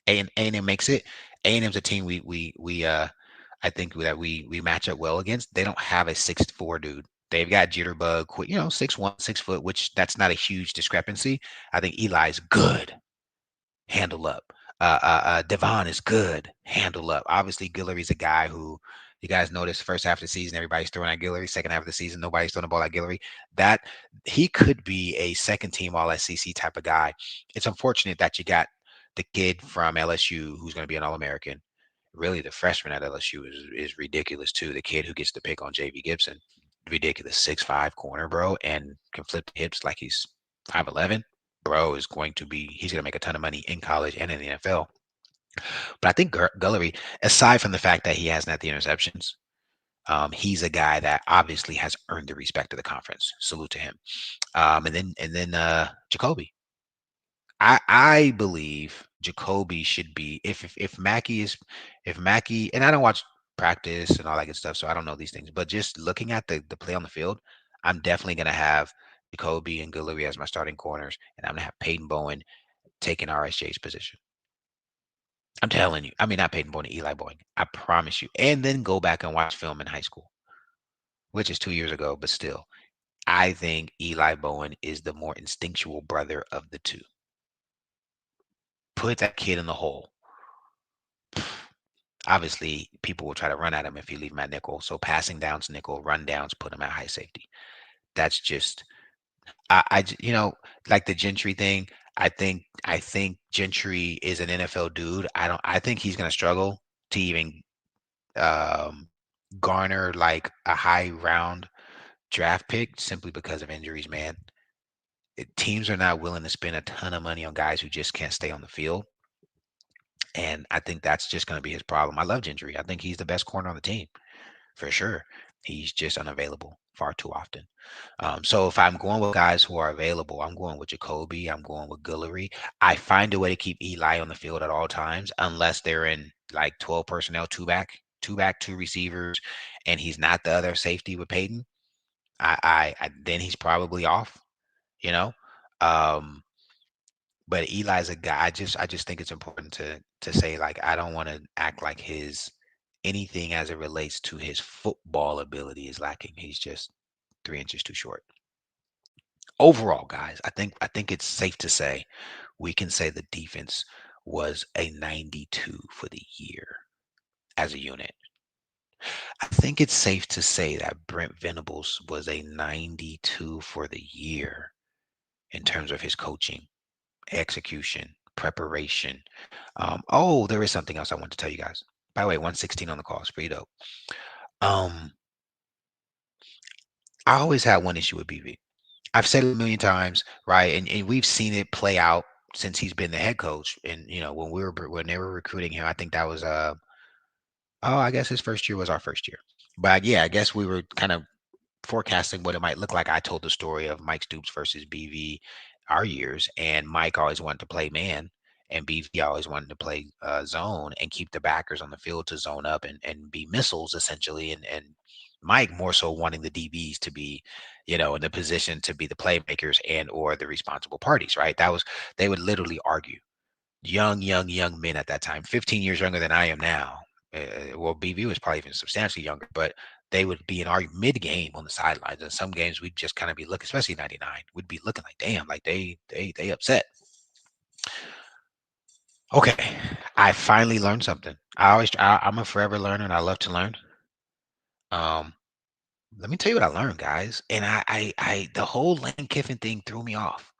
A&M makes it. A&M's a team we I think that we match up well against. They don't have a 6'4" dude. They've got Jitterbug, 6'1", 6 foot, which that's not a huge discrepancy. I think Eli's good, handle up. Devon is good, handle up. Obviously, Guillory's a guy who you guys notice first half of the season, everybody's throwing at Guillory. Second half of the season, nobody's throwing the ball at Guillory. That he could be a second team All SEC type of guy. It's unfortunate that you got the kid from LSU who's going to be an All American. Really, the freshman at LSU is ridiculous too. The kid who gets the pick on JV Gibson, ridiculous, 6'5" corner, bro, and can flip the hips like he's 5'11". Bro is he's going to make a ton of money in college and in the NFL. But I think Gullery, aside from the fact that he hasn't had the interceptions, he's a guy that obviously has earned the respect of the conference. Salute to him. And then Jacoby. I believe Jacoby should be if Mackey, and I don't watch practice and all that good stuff, so I don't know these things. But just looking at the play on the field, I'm definitely gonna have Jacoby and Guillory as my starting corners, and I'm gonna have Peyton Bowen taking RSJ's position. I'm telling you. I mean, not Peyton Bowen, Eli Bowen. I promise you. And then go back and watch film in high school, which is 2 years ago, but still. I think Eli Bowen is the more instinctual brother of the two. Put that kid in the hole. Obviously, people will try to run at him if you leave him at nickel. So passing downs nickel, run downs put him at high safety. That's just you know, like the Gentry thing. I think Gentry is an NFL dude. I think he's gonna struggle to even um garner like a high round draft pick simply because of injuries, man. Teams are not willing to spend a ton of money on guys who just can't stay on the field. And I think that's just going to be his problem. I love Gentry. I think he's the best corner on the team for sure. He's just unavailable far too often. So if I'm going with guys who are available, I'm going with Jacoby. I'm going with Guillory. I find a way to keep Eli on the field at all times, unless they're in like 12 personnel, two back, two receivers, and he's not the other safety with Peyton. I then he's probably off. You know, um, but Eli's a guy. I just think it's important to say like I don't want to act like his anything as it relates to his football ability is lacking. He's just 3 inches too short. Overall, guys, I think it's safe to say we can say the defense was a 92 for the year as a unit. I think it's safe to say that Brent Venables was a 92 for the year in terms of his coaching, execution, preparation. Oh, there is something else I want to tell you guys. By the way, 116 on the call. It's pretty dope. Um, I always had one issue with BV. I've said it a million times, right? And we've seen it play out since he's been the head coach. And when when they were recruiting him, I think that was oh, I guess his first year was our first year. But yeah, I guess we were kind of forecasting what it might look like. I told the story of Mike Stoops versus BV our years, and Mike always wanted to play man, and BV always wanted to play zone and keep the backers on the field to zone up and be missiles essentially, and Mike more so wanting the DBs to be, in the position to be the playmakers and or the responsible parties, right? That was they would literally argue. Young men at that time, 15 years younger than I am now. Well, BV was probably even substantially younger, but they would be in our mid game on the sidelines. And some games we'd just kind of be looking, especially 99, we'd be looking like, damn, like they upset. Okay, I finally learned something. I'm a forever learner, and I love to learn. Um, Let me tell you what I learned, guys. And the whole Lane Kiffin thing threw me off.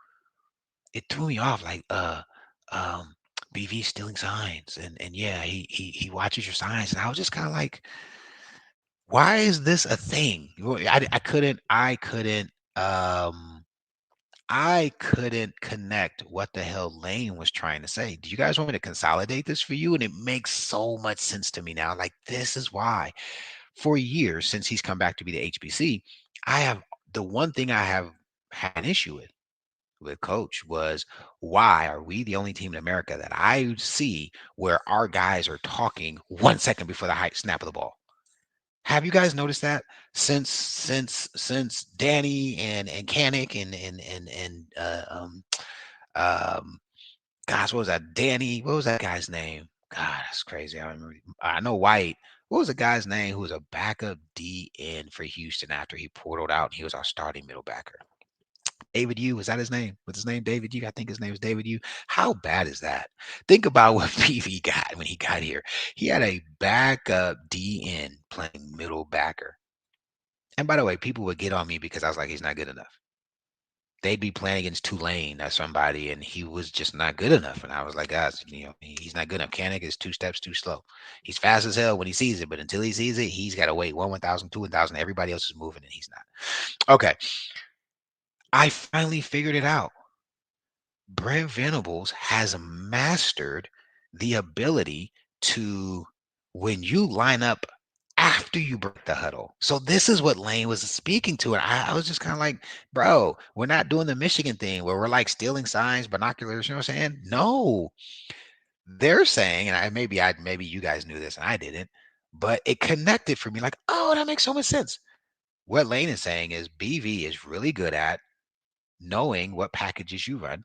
It threw me off, like um, BV stealing signs, and yeah, he watches your signs, and I was just kind of like, why is this a thing? Um I couldn't connect what the hell Lane was trying to say. Do you guys want me to consolidate this for you? And it makes so much sense to me now. Like, this is why. For years since he's come back to be the HBC, I have the one thing I have had an issue with coach was, why are we the only team in America that I see where our guys are talking 1 second before the snap of the ball? Have you guys noticed that since Danny and Kanik and gosh, what was that? Danny, what was that guy's name? God, that's crazy. I remember. I know White. What was the guy's name who was a backup DN for Houston after he portaled out and he was our starting middle backer? David U. Was that his name? Was his name David U? I think his name was David U. How bad is that? Think about what PV got when he got here. He had a backup DN playing middle backer. And by the way, people would get on me because I was like, he's not good enough. They'd be playing against Tulane or somebody, and he was just not good enough. And I was like, guys, he's not good enough. Kanik is 2 steps too slow. He's fast as hell when he sees it, but until he sees it, he's got to wait 1,000, 2,000. Everybody else is moving, and he's not. Okay. I finally figured it out. Brent Venables has mastered the ability to, when you line up after you break the huddle. So this is what Lane was speaking to. And I was just kind of like, bro, we're not doing the Michigan thing where we're like stealing signs, binoculars, you know what I'm saying? No. They're saying, and maybe you guys knew this and I didn't, but it connected for me like, oh, that makes so much sense. What Lane is saying is BV is really good at knowing what packages you run,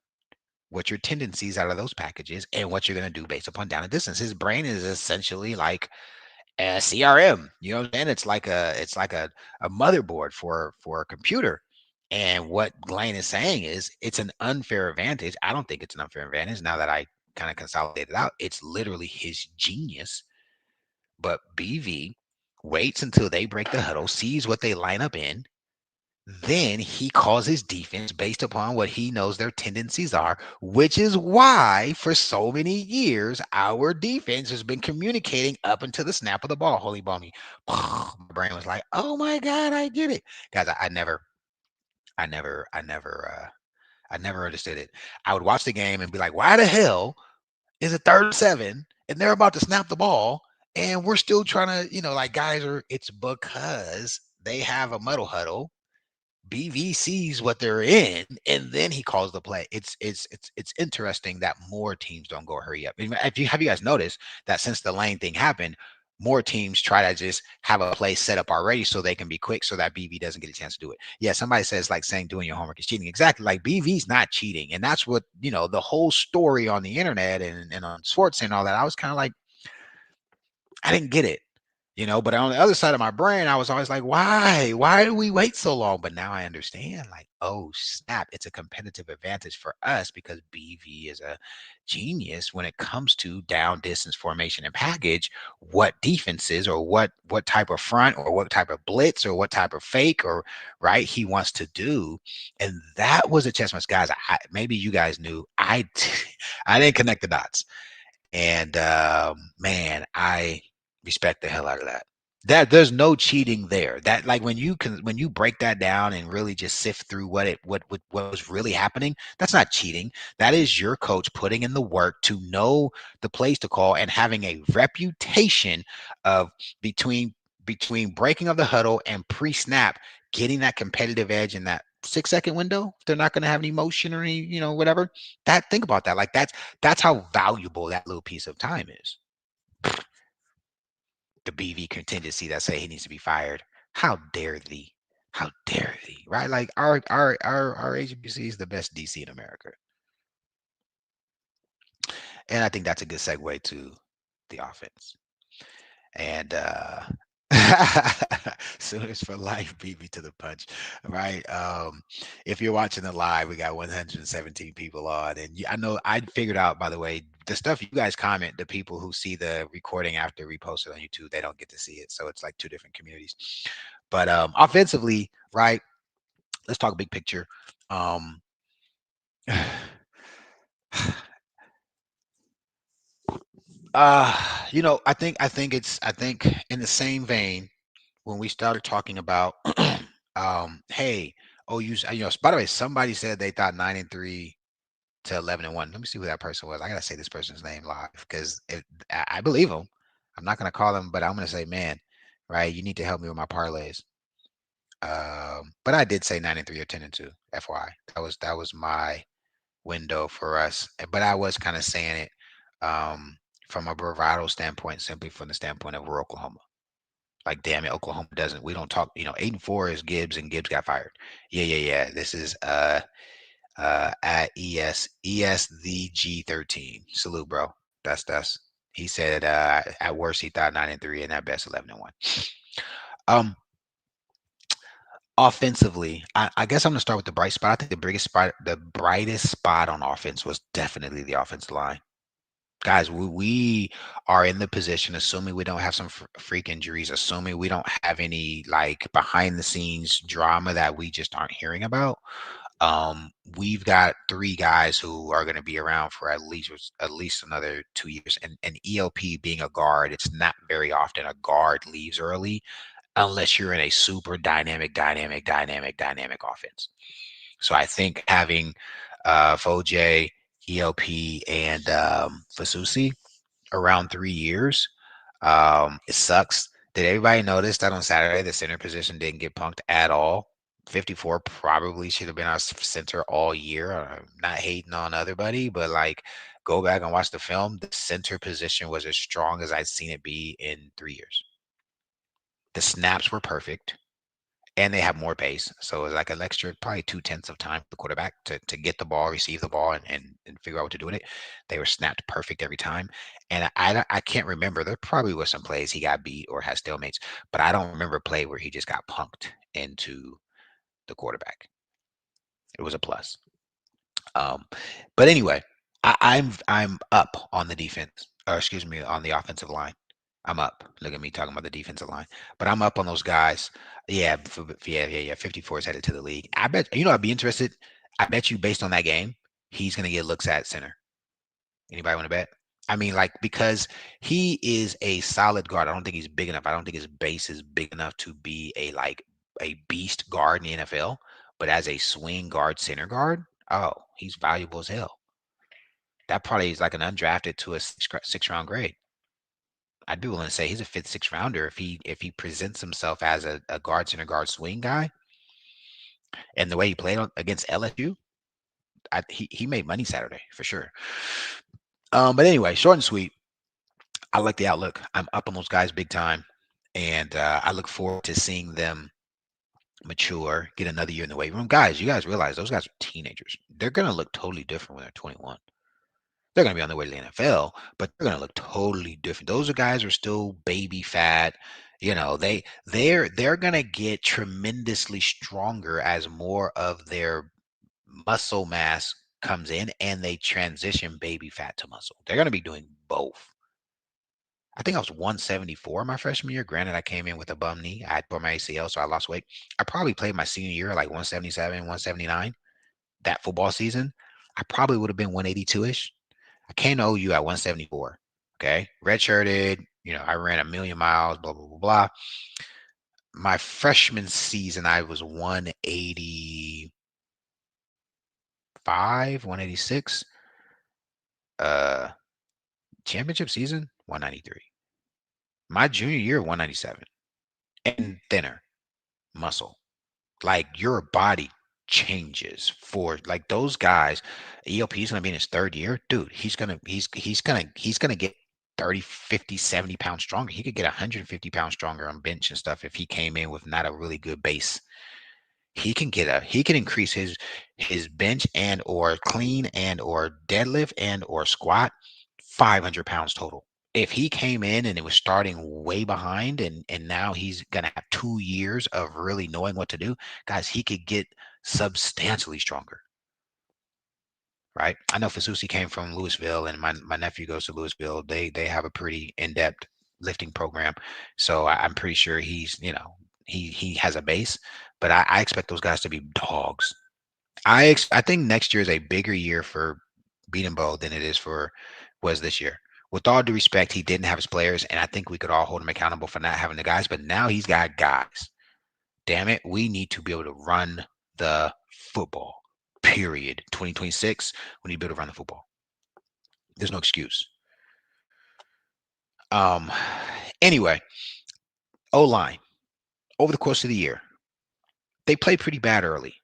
what your tendencies out of those packages, and what you're going to do based upon down and distance. His brain is essentially like a CRM. You know what I'm saying? It's like a motherboard for a computer. And what Lane is saying is it's an unfair advantage. I don't think it's an unfair advantage now that I kind of consolidated out. It's literally his genius. But BV waits until they break the huddle, sees what they line up in, then he calls his defense based upon what he knows their tendencies are, which is why for so many years our defense has been communicating up until the snap of the ball. Holy balmy. My brain was like, oh my God, I get it. Guys, I never, I never, I never understood it. I would watch the game and be like, why the hell is it 3rd and 7 and they're about to snap the ball and we're still trying to, like guys are, it's because they have a muddle huddle. BV sees what they're in, and then he calls the play. It's interesting that more teams don't go hurry up. If you have you guys noticed that since the lane thing happened, more teams try to just have a play set up already so they can be quick so that BV doesn't get a chance to do it. Yeah, somebody says like saying doing your homework is cheating. Exactly, like BV's not cheating, and that's what the whole story on the internet and on sports and all that. I was kind of like, I didn't get it. But on the other side of my brain, I was always like, why? Why do we wait so long? But now I understand, like, oh, snap. It's a competitive advantage for us because BV is a genius when it comes to down distance formation and package, what defenses or what type of front or what type of blitz or what type of fake or right he wants to do. And that was a chess match, guys. Maybe you guys knew. I didn't connect the dots. And man, I respect the hell out of that. That there's no cheating there. That like when you break that down and really just sift through what was really happening, that's not cheating. That is your coach putting in the work to know the plays to call and having a reputation of between between breaking of the huddle and pre-snap, getting that competitive edge in that 6 second window. If they're not going to have any motion or any, whatever. That think about that. Like that's how valuable that little piece of time is. The BV contingency that say he needs to be fired. How dare thee? How dare thee? Right? Like our HBC is the best DC in America. And I think that's a good segue to the offense. And Sooners for life beat me to the punch, right? If you're watching the live, we got 117 people on, and I know I figured out, by the way, the stuff you guys comment, the people who see the recording after we post it on YouTube, they don't get to see it, so it's like two different communities. But offensively, right? Let's talk big picture. Um, I think in the same vein when we started talking about hey, oh, by the way, somebody said they thought 9-3 to 11-1. Let me see who that person was. I gotta say this person's name live because I believe him. I'm not gonna call him, but I'm gonna say, man, right, you need to help me with my parlays. But I did say 9-3 or 10-2, FYI. That was my window for us. But I was kind of saying it from a bravado standpoint, simply from the standpoint of we're Oklahoma. Like, damn it, Oklahoma doesn't. We don't talk. 8-4 is Gibbs, and Gibbs got fired. Yeah. This is at ESVG13. Salute, bro. That's. He said at worst he thought 9-3, and at best 11-1. Um, Offensively, I guess I'm gonna start with the bright spot. I think the brightest spot on offense was definitely the offensive line. Guys, we are in the position, assuming we don't have some freak injuries, assuming we don't have any like behind the scenes drama that we just aren't hearing about. We've got three guys who are going to be around for at least another 2 years. And ELP being a guard, it's not very often a guard leaves early unless you're in a super dynamic offense. So I think having Foje, ELP, and Fasusi around 3 years, it sucks. Did everybody notice that on Saturday the center position didn't get punked at all? 54 probably should have been our center all year. I'm not hating on everybody, but like go back and watch the film. The center position was as strong as I'd seen it be in 3 years. The snaps were perfect and they have more pace. So it's like an extra probably 2/10 of time for the quarterback to get the ball, receive the ball, and figure out what to do with it. They were snapped perfect every time. And I can't remember. There probably was some plays he got beat or had stalemates, but I don't remember a play where he just got punked into the quarterback. It was a plus. Um, but anyway, I'm up on the defense, or excuse me, on the offensive line. I'm up. Look at me talking about the defensive line, but I'm up on those guys. Yeah, yeah. 54 is headed to the league. I bet I'd be interested. I bet you based on that game, he's gonna get looks at center. Anybody want to bet? I mean, like because he is a solid guard. I don't think he's big enough. I don't think his base is big enough to be a beast guard in the NFL. But as a swing guard, center guard, oh, he's valuable as hell. That probably is like an undrafted to a six round grade. I'd be willing to say he's a fifth, sixth rounder if he presents himself as a guard, center guard, swing guy, and the way he played against LSU, he made money Saturday for sure. But anyway, short and sweet. I like the outlook. I'm up on those guys big time, and I look forward to seeing them mature, get another year in the weight room. Guys, you guys realize those guys are teenagers. They're gonna look totally different when they're 21. They're gonna be on their way to the NFL, but they're gonna look totally different. Those are guys are still baby fat. They're gonna get tremendously stronger as more of their muscle mass comes in and they transition baby fat to muscle. They're gonna be doing both. I think I was 174 my freshman year. Granted, I came in with a bum knee. I tore my ACL, so I lost weight. I probably played my senior year like 177, 179. That football season, I probably would have been 182-ish. I came to OU at 174. Okay. Redshirted, I ran a million miles, blah, blah, blah, blah. My freshman season, I was 185, 186. Uh, Championship season, 193. My junior year, 197. And thinner muscle. Like your body changes for like those guys. EOP is gonna be in his third year. Dude, he's gonna get 30, 50, 70 pounds stronger. He could get 150 pounds stronger on bench and stuff if he came in with not a really good base. He can increase his bench and or clean and or deadlift and or squat 500 pounds total. If he came in and it was starting way behind and now he's gonna have 2 years of really knowing what to do, guys, he could get substantially stronger, right? I know Fasusi came from Louisville, and my nephew goes to Louisville. They have a pretty in-depth lifting program, so I'm pretty sure he has a base, but I expect those guys to be dogs. I think next year is a bigger year for Beatenbow than it is for was this year. With all due respect, he didn't have his players, and I think we could all hold him accountable for not having the guys. But now he's got guys. Damn it, we need to be able to run the football. Period. 2026, we need to be able to run the football. There's no excuse. Um. Anyway, O line over the course of the year, they played pretty bad early.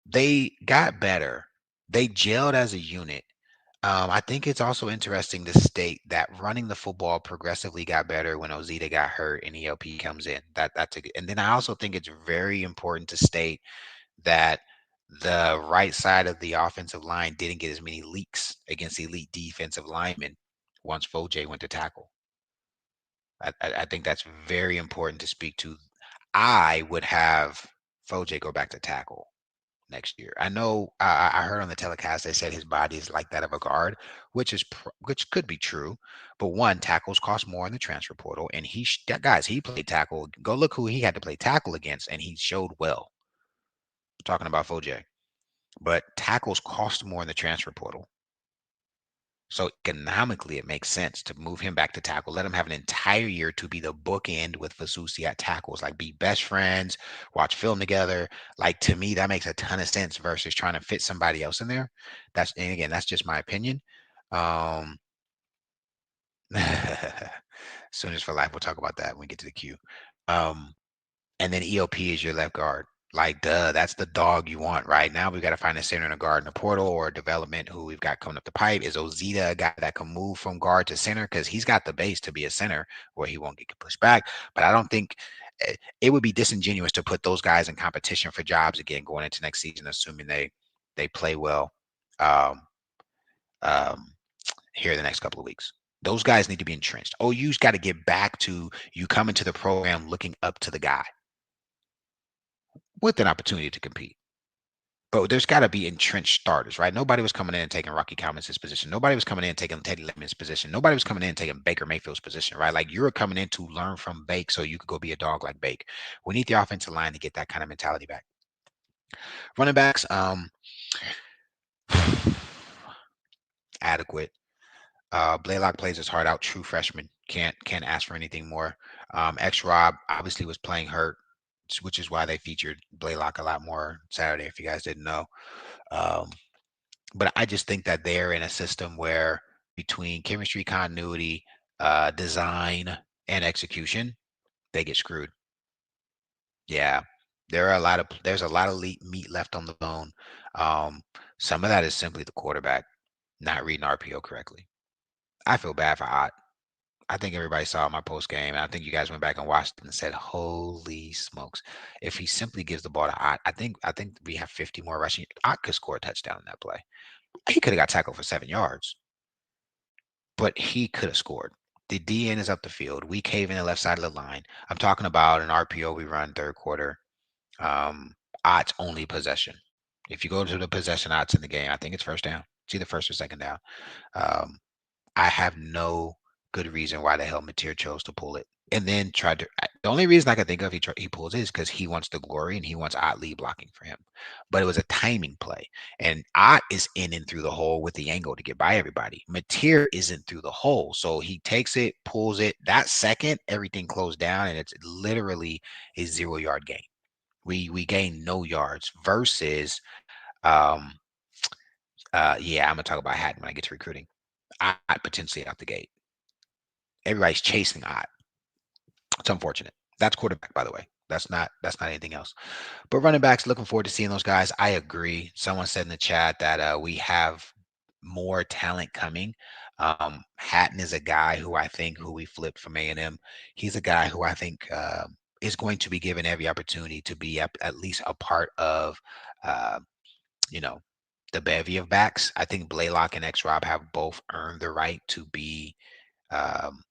They got better. They gelled as a unit. I think it's also interesting to state that running the football progressively got better when Ozita got hurt and ELP comes in. And then I also think it's very important to state that the right side of the offensive line didn't get as many leaks against elite defensive linemen once Foje went to tackle. I think that's very important to speak to. I would have Foje go back to tackle next year. I know I heard on the telecast they said his body is like that of a guard, which could be true. But one, tackles cost more in the transfer portal, and guys, he played tackle. Go look who he had to play tackle against, and he showed well. Talking about Foje, but tackles cost more in the transfer portal. So economically, it makes sense to move him back to tackle. Let him have an entire year to be the bookend with Fasusi at tackles, like be best friends, watch film together. Like to me, that makes a ton of sense versus trying to fit somebody else in there. And again, that's just my opinion. Um, Sooners for life. We'll talk about that when we get to the queue. Um, and then EOP is your left guard. Like, duh, that's the dog you want, right? Now we've got to find a center and a guard in the portal or development who we've got coming up the pipe. Is Ozita a guy that can move from guard to center? Because he's got the base to be a center where he won't get pushed back. But I don't think it would be disingenuous to put those guys in competition for jobs again going into next season, assuming they play well um, um, here in the next couple of weeks. Those guys need to be entrenched. OU's got to get back to you coming to the program looking up to the guy with an opportunity to compete. But there's got to be entrenched starters, right? Nobody was coming in and taking Rocky Calvin's position. Nobody was coming in and taking Teddy Lemon's position. Nobody was coming in and taking Baker Mayfield's position, right? Like you're coming in to learn from Bake so you could go be a dog like Bake. We need the offensive line to get that kind of mentality back. Running backs, adequate. Blaylock plays his heart out. True freshman. Can't ask for anything more. X Rob obviously was playing hurt, which is why they featured Blaylock a lot more Saturday. If you guys didn't know, um, but I just think that they're in a system where between chemistry, continuity, design, and execution, they get screwed. Yeah, there's a lot of meat left on the bone. Um, some of that is simply the quarterback not reading RPO correctly. I feel bad for Ott. I think everybody saw my post game, and I think you guys went back and watched it and said, "Holy smokes!" If he simply gives the ball to Ott, I think we have 50 more rushing. Ott could score a touchdown in that play. He could have got tackled for 7 yards, but he could have scored. The DN is up the field. We cave in the left side of the line. I'm talking about an RPO we run third quarter. Um, Odds only possession. If you go to the possession odds in the game, I think it's first down. It's either first or second down. Um, I have no good reason why the hell Mateer chose to pull it. And then tried to. The only reason I can think of he pulls it is because he wants the glory and he wants Otley blocking for him. But it was a timing play, and Ott is in and through the hole with the angle to get by everybody. Mateer isn't through the hole, so he takes it, pulls it. That second, everything closed down, and it's literally a 0 yard gain. We gain no yards versus um yeah, I'm gonna talk about Hatton when I get to recruiting. Ott potentially out the gate. Everybody's chasing Ott. It's unfortunate. That's quarterback, by the way. That's not anything else. But running backs, looking forward to seeing those guys. I agree. Someone said in the chat that we have more talent coming. Hatton is a guy who we flipped from A&M. He's a guy who I think is going to be given every opportunity to be at least a part of, uh, you know, the bevy of backs. I think Blaylock and X Rob have both earned the right to be um,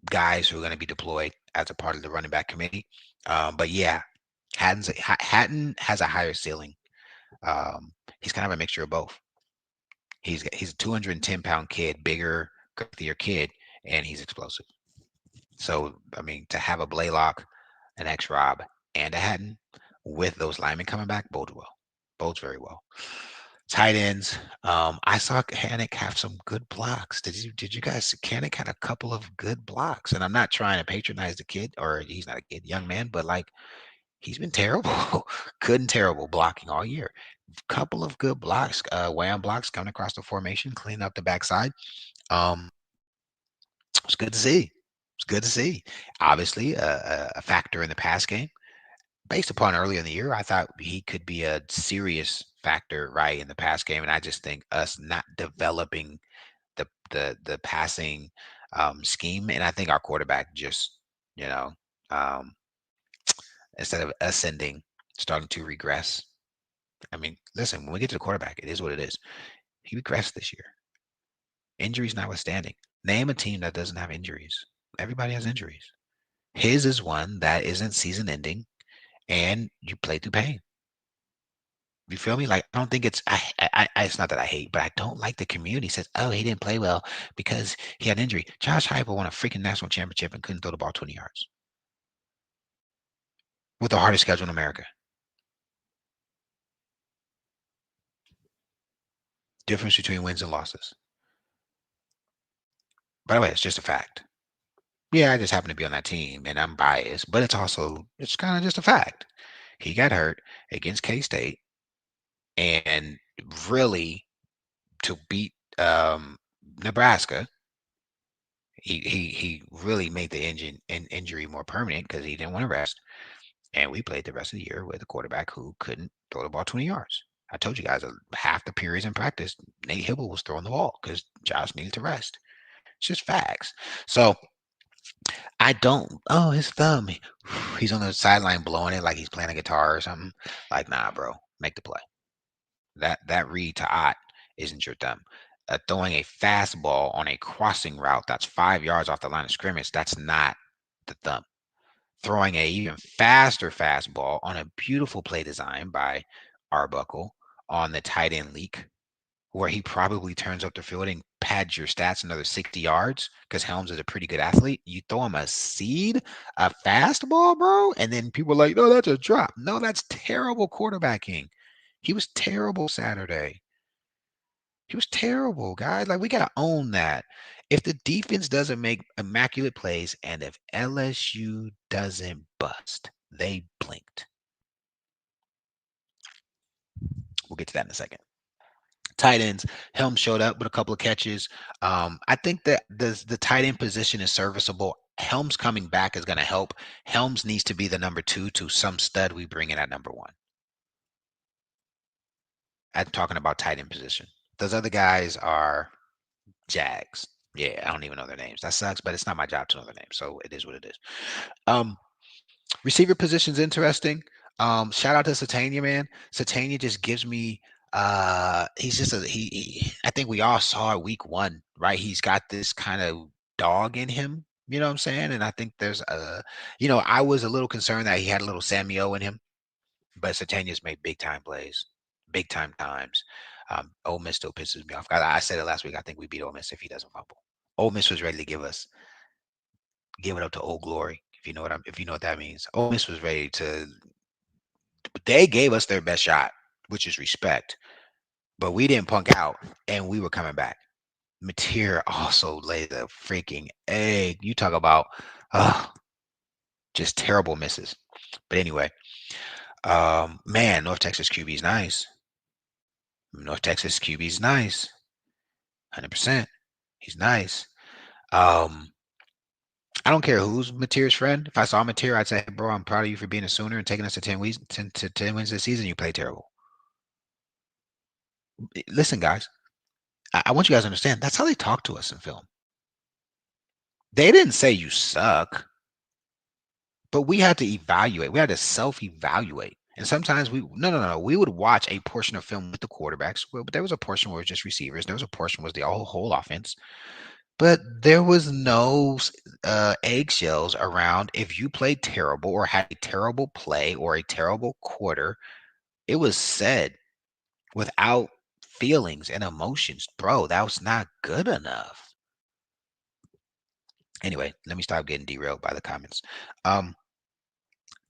guys who are going to be deployed as a part of the running back committee. But yeah, Hatton has a higher ceiling. He's kind of a mixture of both. He's a 210-pound kid, bigger, girthier kid, and he's explosive. So I mean, to have a Blaylock, an X Rob, and a Hatton with those linemen coming back bodes well. Bodes very well. Tight ends. I saw Kanik have some good blocks. Did you guys see Kanik had a couple of good blocks? And I'm not trying to patronize the kid, or he's not a kid, young man, but like he's been terrible, good and terrible blocking all year. Couple of good blocks, wham blocks coming across the formation, cleaning up the backside. Um, it's good to see. It's good to see. Obviously, a factor in the pass game. Based upon earlier in the year, I thought he could be a serious factor, right, in the pass game. And I just think us not developing the passing scheme, and I think our quarterback just, you know, um, instead of ascending, starting to regress. I mean, listen, when we get to the quarterback, it is what it is. He regressed this year. Injuries notwithstanding. Name a team that doesn't have injuries. Everybody has injuries. His is one that isn't season ending, and you play through pain. You feel me? Like I don't think it's not that I hate, but I don't like the community says, oh, he didn't play well because he had injury. Josh Heupel won a freaking national championship and couldn't throw the ball 20 yards with the hardest schedule in America. Difference between wins and losses. By the way, it's just a fact. Yeah, I just happen to be on that team and I'm biased, but it's kind of just a fact. He got hurt against K State and really to beat Nebraska, he really made the injury more permanent because he didn't want to rest. And we played the rest of the year with a quarterback who couldn't throw the ball 20 yards. I told you guys half the periods in practice, Nate Hibble was throwing the ball because Josh needed to rest. It's just facts. So I don't. Oh, his thumb. He's on the sideline blowing it like he's playing a guitar or something. Like, nah, bro, make the play. That read to Ott isn't your thumb. Throwing a fastball on a crossing route that's 5 yards off the line of scrimmage, that's not the thumb. Throwing a even faster fastball on a beautiful play design by Arbuckle on the tight end leak, where he probably turns up the field and pads your stats another 60 yards because Helms is a pretty good athlete. You throw him a seed, a fastball, bro, and then people are like, no, that's a drop. No, that's terrible quarterbacking. He was terrible Saturday. He was terrible, guys. Like, we got to own that. If the defense doesn't make immaculate plays and if LSU doesn't bust, they blinked. We'll get to that in a second. Tight ends, Helm showed up with a couple of catches. I think that the tight end position is serviceable. Helms coming back is going to help. Helms needs to be the number 2 to some stud we bring in at number 1. I'm talking about tight end position. Those other guys are Jags. Yeah, I don't even know their names. That sucks, but it's not my job to know their names, so it is what it is. Receiver position's interesting. Shout out to Satania, man. Satania just gives me he's just I think we all saw it week 1, right? He's got this kind of dog in him, you know what I'm saying? And I think there's I was a little concerned that he had a little Sammy in him, but Satania's made big time plays, big time times. Ole Miss still pisses me off. I said it last week. I think we beat Ole Miss if he doesn't fumble. Ole Miss was ready to give it up to Old Glory, if you know what that means. Ole Miss was ready to. They gave us their best shot, which is respect, but we didn't punk out, and we were coming back. Mateer also laid a freaking egg. You talk about just terrible misses. But anyway, man, North Texas QB is nice. North Texas QB is nice. 100%. He's nice. I don't care who's Mateer's friend. If I saw Mateer, I'd say, bro, I'm proud of you for being a Sooner and taking us to 10 weeks, 10 wins this season. You play terrible. Listen, guys, I want you guys to understand that's how they talk to us in film. They didn't say you suck, but we had to evaluate. We had to self-evaluate. And sometimes no. We would watch a portion of film with the quarterbacks, but there was a portion where it was just receivers. There was a portion where it was the whole offense. But there was no eggshells around if you played terrible or had a terrible play or a terrible quarter. It was said without feelings and emotions. Bro, that was not good enough. Anyway, let me stop getting derailed by the comments.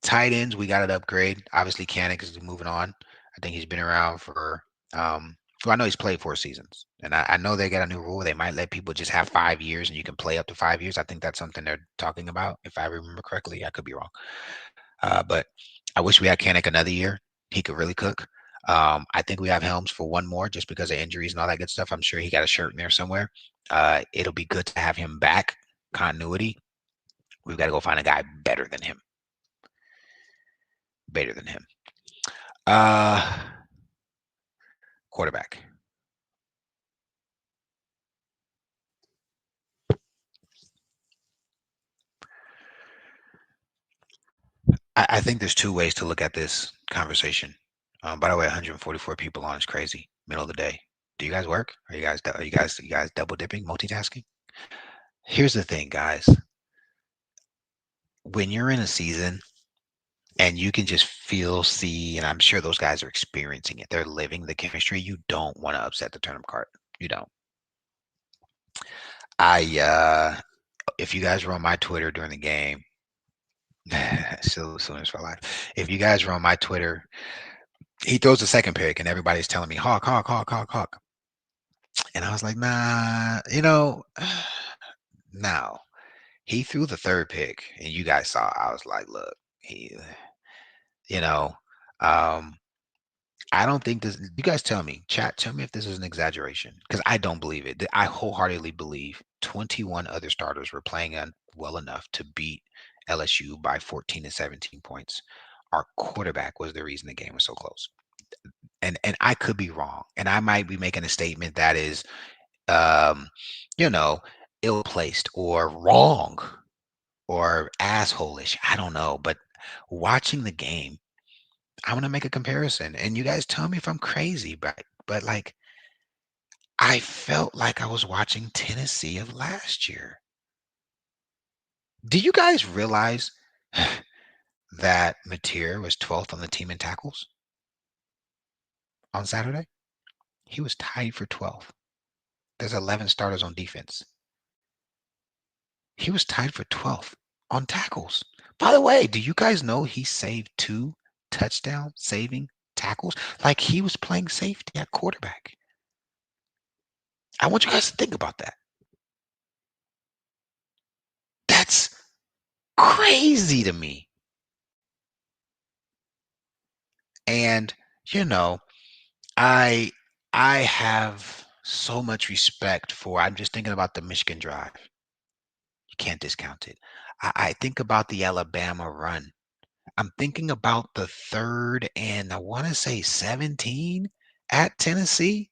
Tight ends, we got to upgrade. Obviously, Canick is moving on. I think he's been around for well, I know he's played 4 seasons, and I know they got a new rule. They might let people just have 5 years, and you can play up to 5 years. I think that's something they're talking about, if I remember correctly. I could be wrong, but I wish we had Canick another year. He could really cook. I think we have Helms for 1 more, just because of injuries and all that good stuff. I'm sure he got a shirt in there somewhere. It'll be good to have him back. Continuity. We've got to go find a guy better than him. Better than him. Quarterback. I think there's 2 ways to look at this conversation. By the way, 144 people on is crazy. Middle of the day. Do you guys work? Are you guys double dipping, multitasking? Here's the thing, guys. When you're in a season and you can just feel, see, and I'm sure those guys are experiencing it. They're living the chemistry. You don't want to upset the turnip cart. You don't. If you guys were on my Twitter during the game, so soon as for life. If you guys were on my Twitter, he throws the second pick, and everybody's telling me hawk, hawk, hawk, hawk, hawk. And I was like, nah, no. He threw the third pick, and you guys saw. I was like, look, you know, um, I don't think this. You guys tell me, chat, tell me if this is an exaggeration, because I don't believe it. I wholeheartedly believe 21 other starters were playing well enough to beat LSU by 14 to 17 points. Our quarterback was the reason the game was so close. And I could be wrong, and I might be making a statement that is, um, ill placed or wrong or assholish. I don't know, but watching the game, I want to make a comparison, and you guys tell me if I'm crazy, but like I felt like I was watching Tennessee of last year. Do you guys realize that Mateer was 12th on the team in tackles? on Saturday, he was tied for 12th. There's 11 starters on defense. He was tied for 12th on tackles. By the way, do you guys know he saved 2 touchdown saving tackles? Like he was playing safety at quarterback. I want you guys to think about that. That's crazy to me. And you know, I I have so much respect for I'm just thinking about the Michigan drive. You can't discount it. I think about the Alabama run. I'm thinking about the third and I want to say 17 at Tennessee.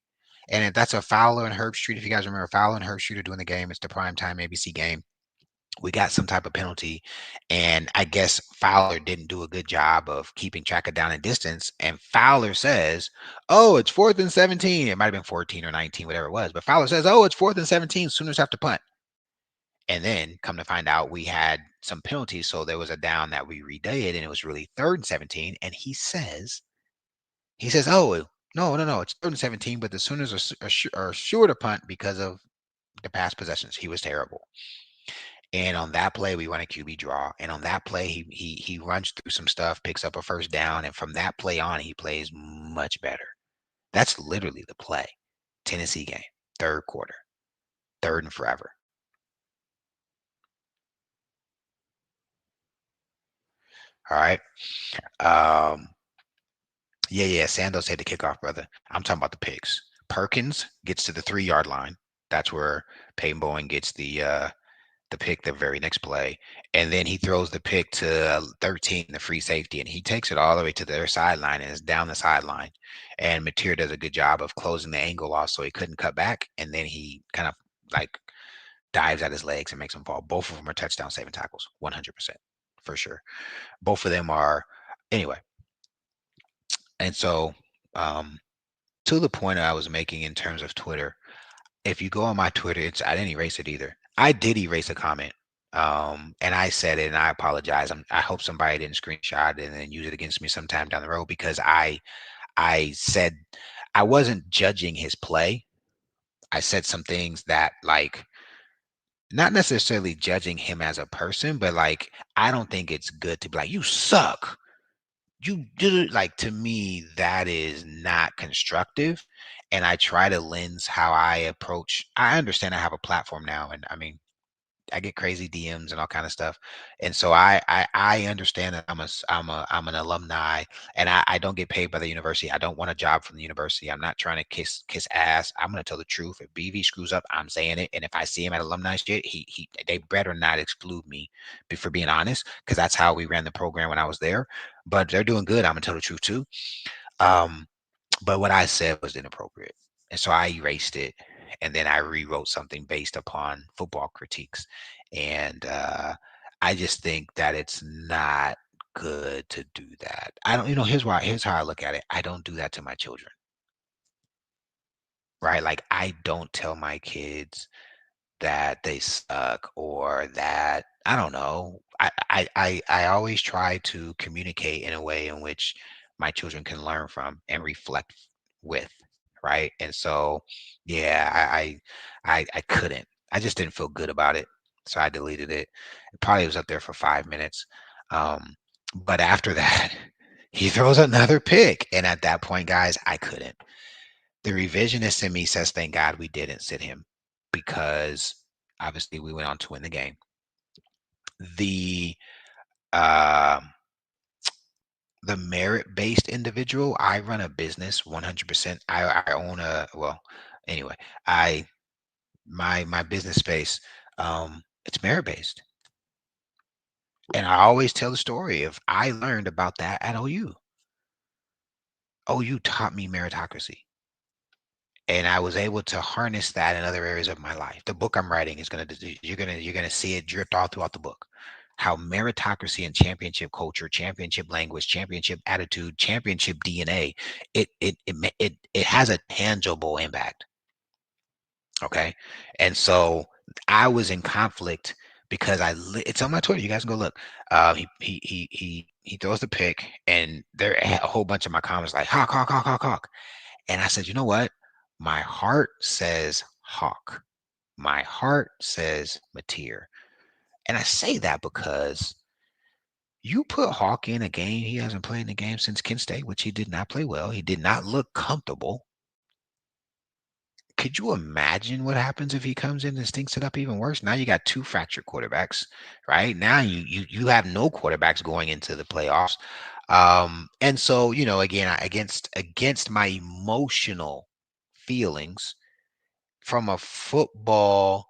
And if that's a Fowler and Herb Street, if you guys remember Fowler and Herb Street are doing the game, it's the primetime ABC game. We got some type of penalty, and I guess Fowler didn't do a good job of keeping track of down and distance. And Fowler says, "Oh, it's 4th and 17." It might have been 14 or 19, whatever it was. But Fowler says, "Oh, it's 4th and 17. Sooners have to punt." And then come to find out, we had some penalties, so there was a down that we redid, and it was really 3rd and 17. And he says, "Oh, no, it's 3rd and 17, but the Sooners are sure to punt because of the past possessions." He was terrible. And on that play, we run a QB draw. And on that play, he runs through some stuff, picks up a first down, and from that play on, he plays much better. That's literally the play. Tennessee game, third quarter, third and forever. All right. Um, yeah. Sandos had the kickoff, brother. I'm talking about the picks. Perkins gets to the 3-yard line. That's where Peyton Bowen gets the pick the very next play. And then he throws the pick to 13, the free safety, and he takes it all the way to their sideline and is down the sideline. And Mateer does a good job of closing the angle off so he couldn't cut back. And then he kind of like dives at his legs and makes him fall. Both of them are touchdown saving tackles, 100% for sure. Both of them are, anyway. And so, to the point I was making in terms of Twitter, if you go on my Twitter, I didn't erase it either. I did erase a comment. And I said it and I apologize. I hope somebody didn't screenshot it and then use it against me sometime down the road, because I said I wasn't judging his play. I said some things that, like, not necessarily judging him as a person, but like I don't think it's good to be like, "You suck. You did it." Like, to me, that is not constructive. And I try to lens how I approach. I understand I have a platform now, and I mean, I get crazy DMs and all kind of stuff. And so I understand that I'm an alumni, and I don't get paid by the university. I don't want a job from the university. I'm not trying to kiss ass. I'm gonna tell the truth. If BV screws up, I'm saying it. And if I see him at alumni shit, they better not exclude me for being honest, because that's how we ran the program when I was there. But they're doing good. I'm gonna tell the truth too. Um, but what I said was inappropriate. And so I erased it. And then I rewrote something based upon football critiques. And I just think that it's not good to do that. I don't, here's how I look at it. I don't do that to my children, right? Like, I don't tell my kids that they suck, or that, I don't know. I always try to communicate in a way in which my children can learn from and reflect with, right? And so, yeah, I couldn't. I just didn't feel good about it, so I deleted it. It probably was up there for 5 minutes, but after that, he throws another pick, and at that point, guys, I couldn't. The revisionist in me says, thank God we didn't sit him, because obviously we went on to win the game. The uh, the merit-based individual, I run a business 100%. I own a, well, anyway, I my business space, it's merit-based. And I always tell the story of I learned about that at OU. OU taught me meritocracy. And I was able to harness that in other areas of my life. The book I'm writing is you're gonna see it dripped all throughout the book. How meritocracy and championship culture, championship language, championship attitude, championship DNA, it has a tangible impact. Okay, and so I was in conflict because it's on my Twitter. You guys can go look. He throws the pick, and there a whole bunch of my comments like hawk, hawk, hawk, hawk, hawk. And I said, you know what? My heart says Hawk. My heart says Mateer. And I say that because you put Hawk in a game, he hasn't played in a game since Kent State, which he did not play well. He did not look comfortable. Could you imagine what happens if he comes in and stinks it up even worse? Now you got two fractured quarterbacks, right? Now you have no quarterbacks going into the playoffs. And so, again, against my emotional feelings from a football,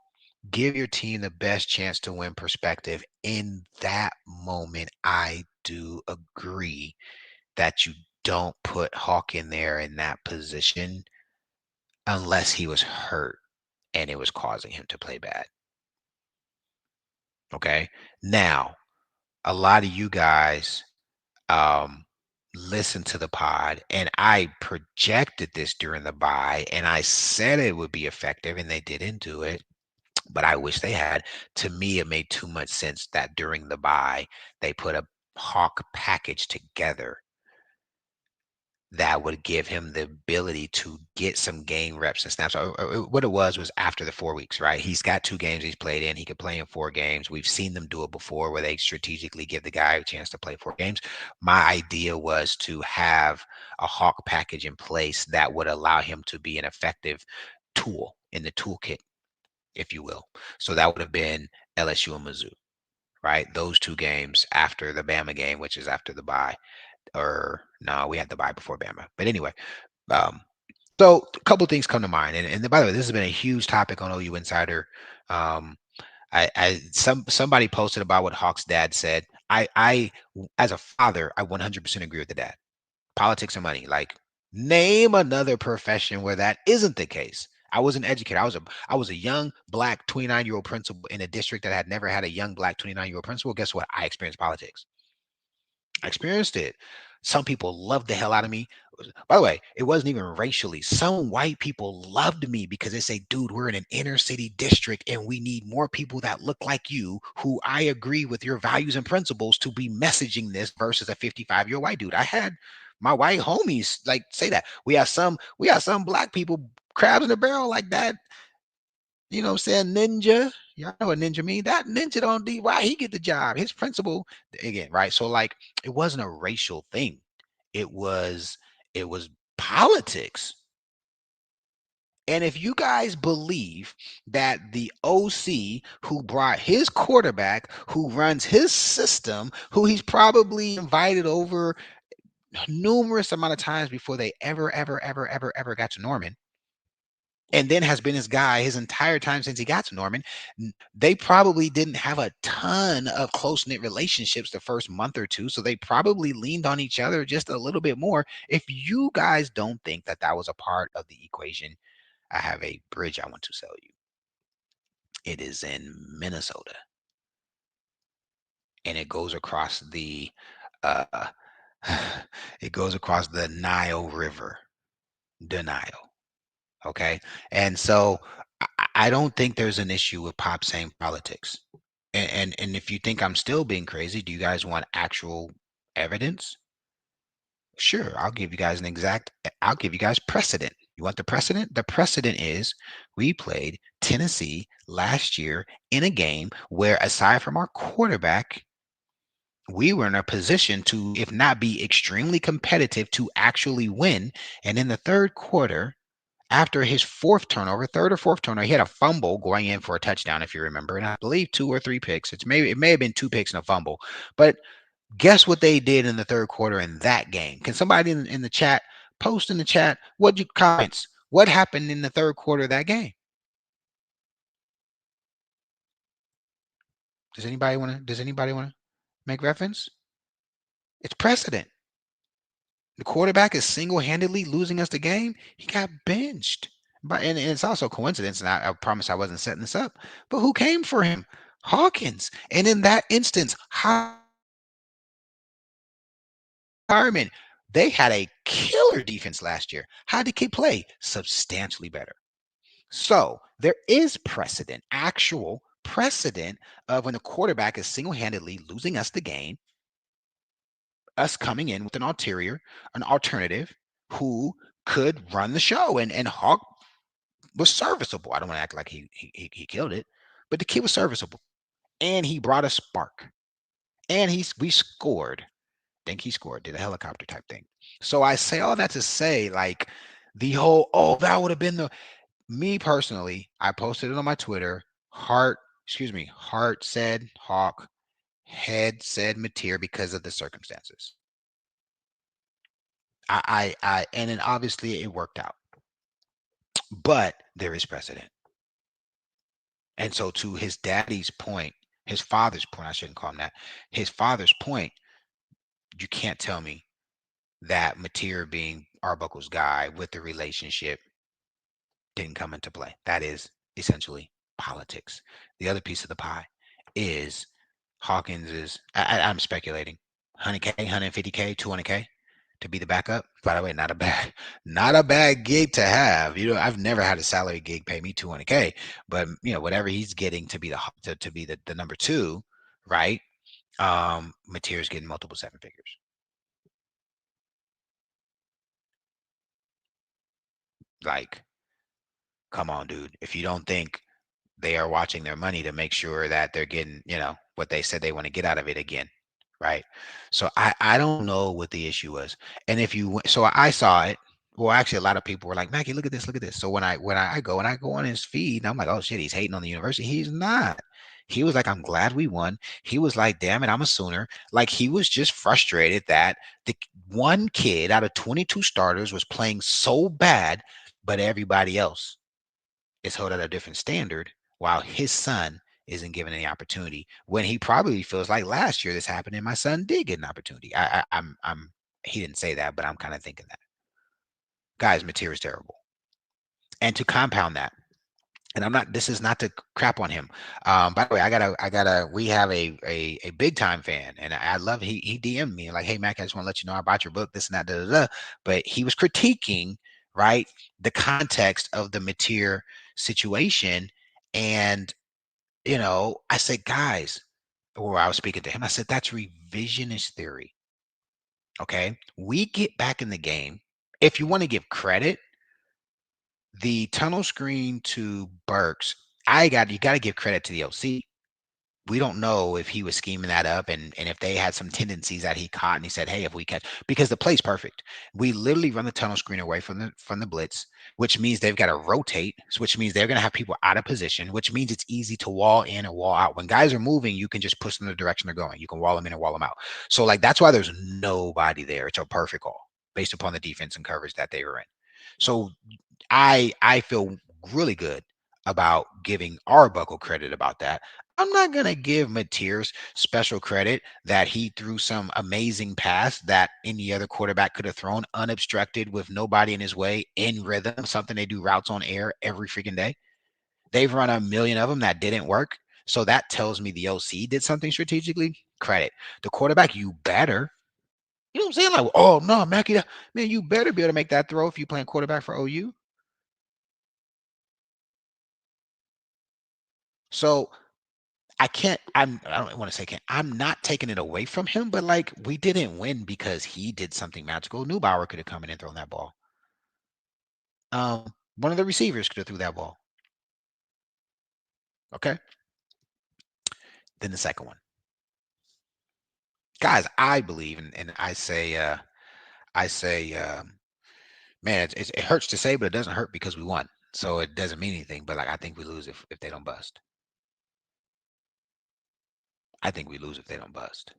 give your team the best chance to win perspective. In that moment, I do agree that you don't put Hawk in there in that position unless he was hurt and it was causing him to play bad. Okay. Now, a lot of you guys um listen to the pod, and I projected this during the bye and I said it would be effective, and they didn't do it, but I wish they had. To me, it made too much sense that during the bye they put a Hawk package together that would give him the ability to get some game reps and snaps. What it was after the 4 weeks, right? He's got 2 games he's played in. He could play in 4 games. We've seen them do it before where they strategically give the guy a chance to play 4 games. My idea was to have a Hawk package in place that would allow him to be an effective tool in the toolkit, if you will. So that would have been LSU and Mizzou, right? Those 2 games after the Bama game, which is after the bye. Or no, we had the bye before Bama. But anyway, um, so a couple things come to mind. And by the way, this has been a huge topic on OU Insider. Um, somebody posted about what Hawk's dad said. I as a father, I 100% agree with the dad. Politics and money. Like, name another profession where that isn't the case. I was an educator. I was a young black 29-year-old principal in a district that had never had a young black 29-year-old principal. Guess what? I experienced politics. I experienced it. Some people loved the hell out of me. By the way, it wasn't even racially. Some white people loved me because they say, dude, we're in an inner city district and we need more people that look like you, who I agree with your values and principles, to be messaging this versus a 55-year-old white dude. I had my white homies like say that. We have some black people crabs in a barrel like that. You know what I'm saying? Ninja. Y'all know what ninja mean. That ninja don't do why he get the job. His principal again, right? So like it wasn't a racial thing. It was it was politics. And if you guys believe that the OC who brought his quarterback, who runs his system, who he's probably invited over numerous amount of times before they ever got to Norman, and then has been his guy his entire time since he got to Norman. They probably didn't have a ton of close knit relationships the first month or two. So they probably leaned on each other just a little bit more. If you guys don't think that that was a part of the equation, I have a bridge I want to sell you. It is in Minnesota and it goes across uh, it goes across the Nile River, the Nile. Okay. And so I don't think there's an issue with Pop saying politics. And if you think I'm still being crazy, do you guys want actual evidence? Sure, I'll give you guys precedent. You want the precedent? The precedent is we played Tennessee last year in a game where, aside from our quarterback, we were in a position to, if not be extremely competitive, to actually win. And in the third quarter, after his third or fourth turnover, he had a fumble going in for a touchdown, if you remember, and I believe 2 or 3 picks. It may have been 2 picks and a fumble. But guess what they did in the third quarter in that game? Can somebody in the chat post in the chat what you comments? What happened in the third quarter of that game? Does anybody want to make reference? It's precedent. The quarterback is single-handedly losing us the game. He got benched. And it's also coincidence, and I promise I wasn't setting this up. But who came for him? Hawkins. And in that instance, Harmon, they had a killer defense last year. How did the kid play? Substantially better. So there is precedent, actual precedent of when a quarterback is single-handedly losing us the game, us coming in with an alternative who could run the show, and Hawk was serviceable. I don't want to act like he killed it, but the kid was serviceable, and he brought a spark, and we scored. I think he scored, did a helicopter type thing. So I say all that to say, like, the whole, oh, that would have been the me personally. I posted it on my Twitter. Heart said Hawk, head said Mateer because of the circumstances. And then obviously it worked out, but there is precedent. And so, to his daddy's point, his father's point, I shouldn't call him that. His father's point, you can't tell me that Mateer being Arbuckle's guy with the relationship didn't come into play. That is essentially politics. The other piece of the pie is Hawkins is, I'm speculating, 100K, 150K, 200K to be the backup. By the way, not a bad gig to have. I've never had a salary gig pay me 200K, but whatever he's getting to be the number two, right? Mateer's getting multiple seven figures. Like, come on, dude. If you don't think they are watching their money to make sure that they're getting, what they said they want to get out of it again, right? So I don't know what the issue was. And so I saw it. Well, actually, a lot of people were like, Mackie, look at this, look at this. So when I go on his feed, and I'm like, oh shit, he's hating on the university. He's not. He was like, I'm glad we won. He was like, damn it, I'm a Sooner. Like, he was just frustrated that the one kid out of 22 starters was playing so bad, but everybody else is held at a different standard, while his son isn't given any opportunity, when he probably feels like last year this happened and my son did get an opportunity. I'm he didn't say that, but I'm kind of thinking that. Guys, Mateer is terrible. And to compound that, and this is not to crap on him. By the way, we have a big time fan, and I love, he DM'd me like, hey Mac, I just want to let you know I bought your book, this and that, da, da, da. But he was critiquing, right, the context of the Mateer situation. And I said, guys, or I was speaking to him, I said, that's revisionist theory. Okay, we get back in the game. If you want to give credit, the tunnel screen to Burks, you got to give credit to the OC. We don't know if he was scheming that up, and if they had some tendencies that he caught and he said, hey, if we catch, because the play's perfect. We literally run the tunnel screen away from the blitz, which means they've got to rotate, which means they're going to have people out of position, which means it's easy to wall in or wall out. When guys are moving, you can just push them in the direction they're going. You can wall them in or wall them out. So like, that's why there's nobody there. It's a perfect call based upon the defense and coverage that they were in. So I feel really good about giving Arbuckle credit about that. I'm not going to give Mateers special credit that he threw some amazing pass that any other quarterback could have thrown unobstructed with nobody in his way, in rhythm, something they do routes on air every freaking day. They've run a million of them that didn't work. So that tells me the OC did something strategically. Credit. The quarterback, you better. You know what I'm saying? Like, oh, no, Mackie, man, you better be able to make that throw if you're playing quarterback for OU. So I don't want to say can't. I'm not taking it away from him, but like, we didn't win because he did something magical. Neubauer could have come in and thrown that ball. One of the receivers could have threw that ball. Okay. Then the second one. Guys, I believe, and I say, man, it hurts to say, but it doesn't hurt because we won. So it doesn't mean anything. But like, I think we lose if they don't bust. I think we lose if they don't bust.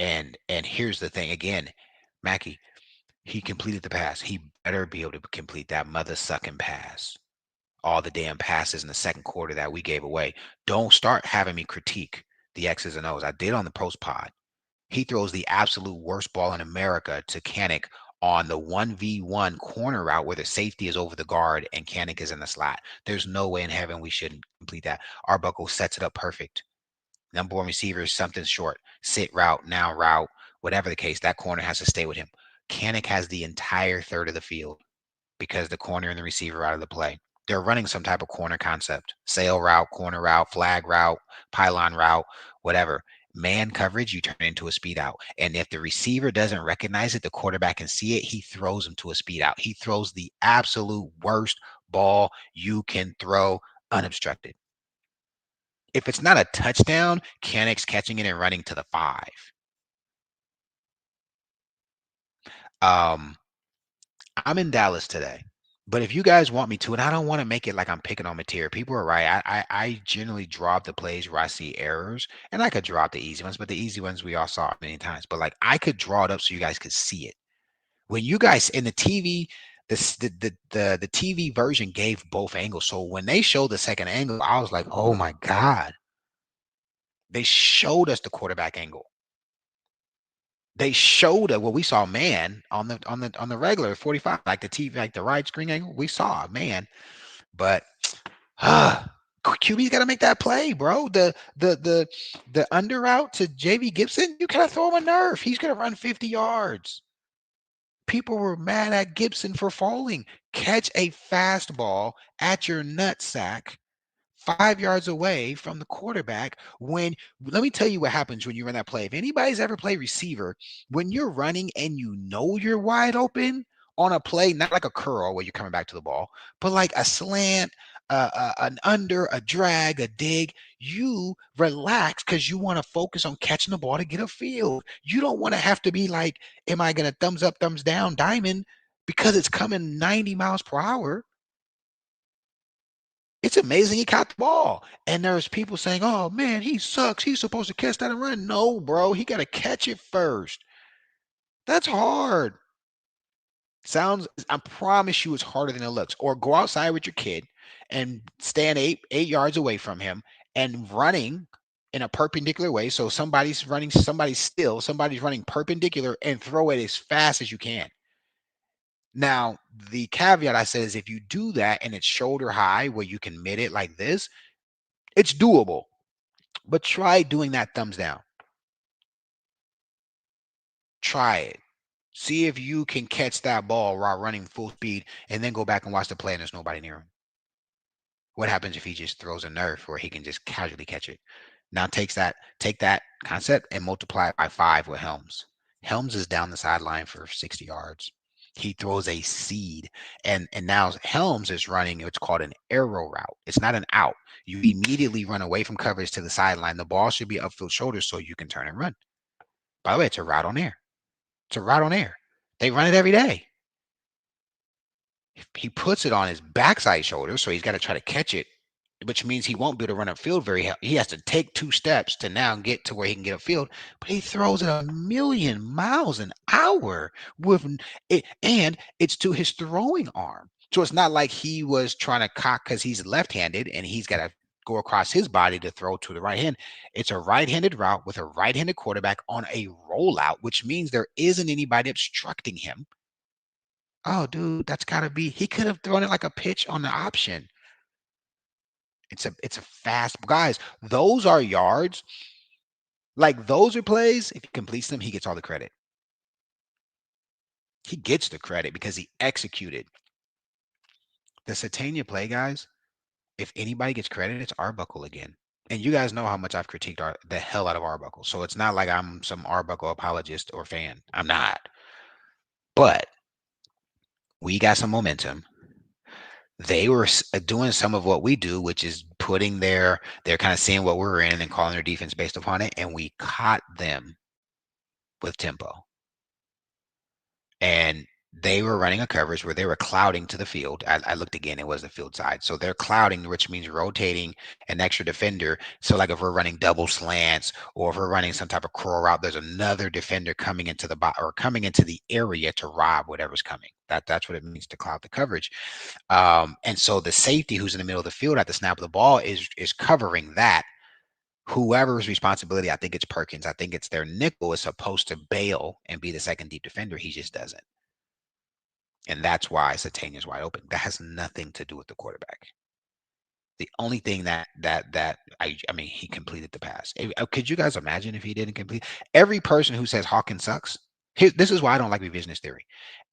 And here's the thing again, Mackie, he completed the pass. He better be able to complete that mother sucking pass. All the damn passes in the second quarter that we gave away. Don't start having me critique the X's and O's. I did on the post pod. He throws the absolute worst ball in America to Kanik on the 1v1 corner route where the safety is over the guard and Kanik is in the slot. There's no way in heaven we shouldn't complete that. Arbuckle sets it up perfect. Number one receiver is something short. Sit route, now route, whatever the case, that corner has to stay with him. Kanik has the entire third of the field because the corner and the receiver are out of the play. They're running some type of corner concept, sail route, corner route, flag route, pylon route, whatever. man coverage, you turn it into a speed out. And if the receiver doesn't recognize it, the quarterback can see it, he throws him to a speed out. He throws the absolute worst ball you can throw unobstructed. If it's not a touchdown, Kennick's catching it and running to the 5. I'm in Dallas today. But if you guys want me to, and I don't want to make it like I'm picking on material, people are right. I generally drop the plays where I see errors, and I could drop the easy ones, but the easy ones we all saw many times. But like I could draw it up so you guys could see it. When you guys in the TV, the TV version gave both angles. So when they showed the second angle, I was like, oh my God. They showed us the quarterback angle. They showed us, well, we saw man on the regular 45, like the TV, like the right screen angle. We saw a man, but QB's got to make that play, bro. The under route to JV Gibson, you gotta throw him a nerf. He's gonna run 50 yards. People were mad at Gibson for falling. Catch a fastball at your nutsack 5 yards away from the quarterback. Let me tell you what happens when you run that play. If anybody's ever played receiver, when you're running and you know you're wide open on a play, not like a curl where you're coming back to the ball, but like a slant, an under, a drag, a dig, you relax because you want to focus on catching the ball to get a field. You don't want to have to be like, am I going to thumbs up, thumbs down, diamond because it's coming 90 miles per hour. It's amazing he caught the ball. And there's people saying, oh man, he sucks. He's supposed to catch that and run. No, bro, he got to catch it first. That's hard. I promise you it's harder than it looks. Or go outside with your kid and stand eight yards away from him and running in a perpendicular way. So somebody's running, somebody's running perpendicular and throw it as fast as you can. Now, the caveat I said is if you do that and it's shoulder high where you can mid it like this, it's doable. But try doing that thumbs down. Try it. See if you can catch that ball while running full speed and then go back and watch the play and there's nobody near him. What happens if he just throws a nerf where he can just casually catch it? Now take that concept and multiply it by 5 with Helms. Helms is down the sideline for 60 yards. He throws a seed. And now Helms is running what's called an arrow route. It's not an out. You immediately run away from coverage to the sideline. The ball should be upfield shoulders so you can turn and run. By the way, it's a route on air. It's a route on air. They run it every day. He puts it on his backside shoulder, so he's got to try to catch it, which means he won't be able to run upfield he has to take 2 steps to now get to where he can get upfield, but he throws it a million miles an hour with it, and it's to his throwing arm. So it's not like he was trying to cock because he's left-handed and he's got to go across his body to throw to the right hand. It's a right-handed route with a right-handed quarterback on a rollout, which means there isn't anybody obstructing him. Oh, dude, that's gotta be. He could have thrown it like a pitch on the option. It's a fast guys. Those are yards. Like those are plays. If he completes them, he gets all the credit. He gets the credit because he executed. The Satania play, guys. If anybody gets credit, it's Arbuckle again. And you guys know how much I've critiqued the hell out of Arbuckle. So it's not like I'm some Arbuckle apologist or fan. I'm not. But we got some momentum. They were doing some of what we do, which is they're kind of seeing what we're in and calling their defense based upon it. And we caught them with tempo. And they were running a coverage where they were clouding to the field. I looked again, it was the field side. So they're clouding, which means rotating an extra defender. So like if we're running double slants or if we're running some type of curl route, there's another defender coming into the area to rob whatever's coming. That's what it means to cloud the coverage. And so the safety who's in the middle of the field at the snap of the ball is covering that. Whoever's responsibility, I think it's Perkins. I think it's their nickel is supposed to bail and be the second deep defender. He just doesn't. And that's why Satania's wide open. That has nothing to do with the quarterback. The only thing that he completed the pass. Could you guys imagine if he didn't complete? Every person who says Hawkins sucks, this is why I don't like revisionist theory.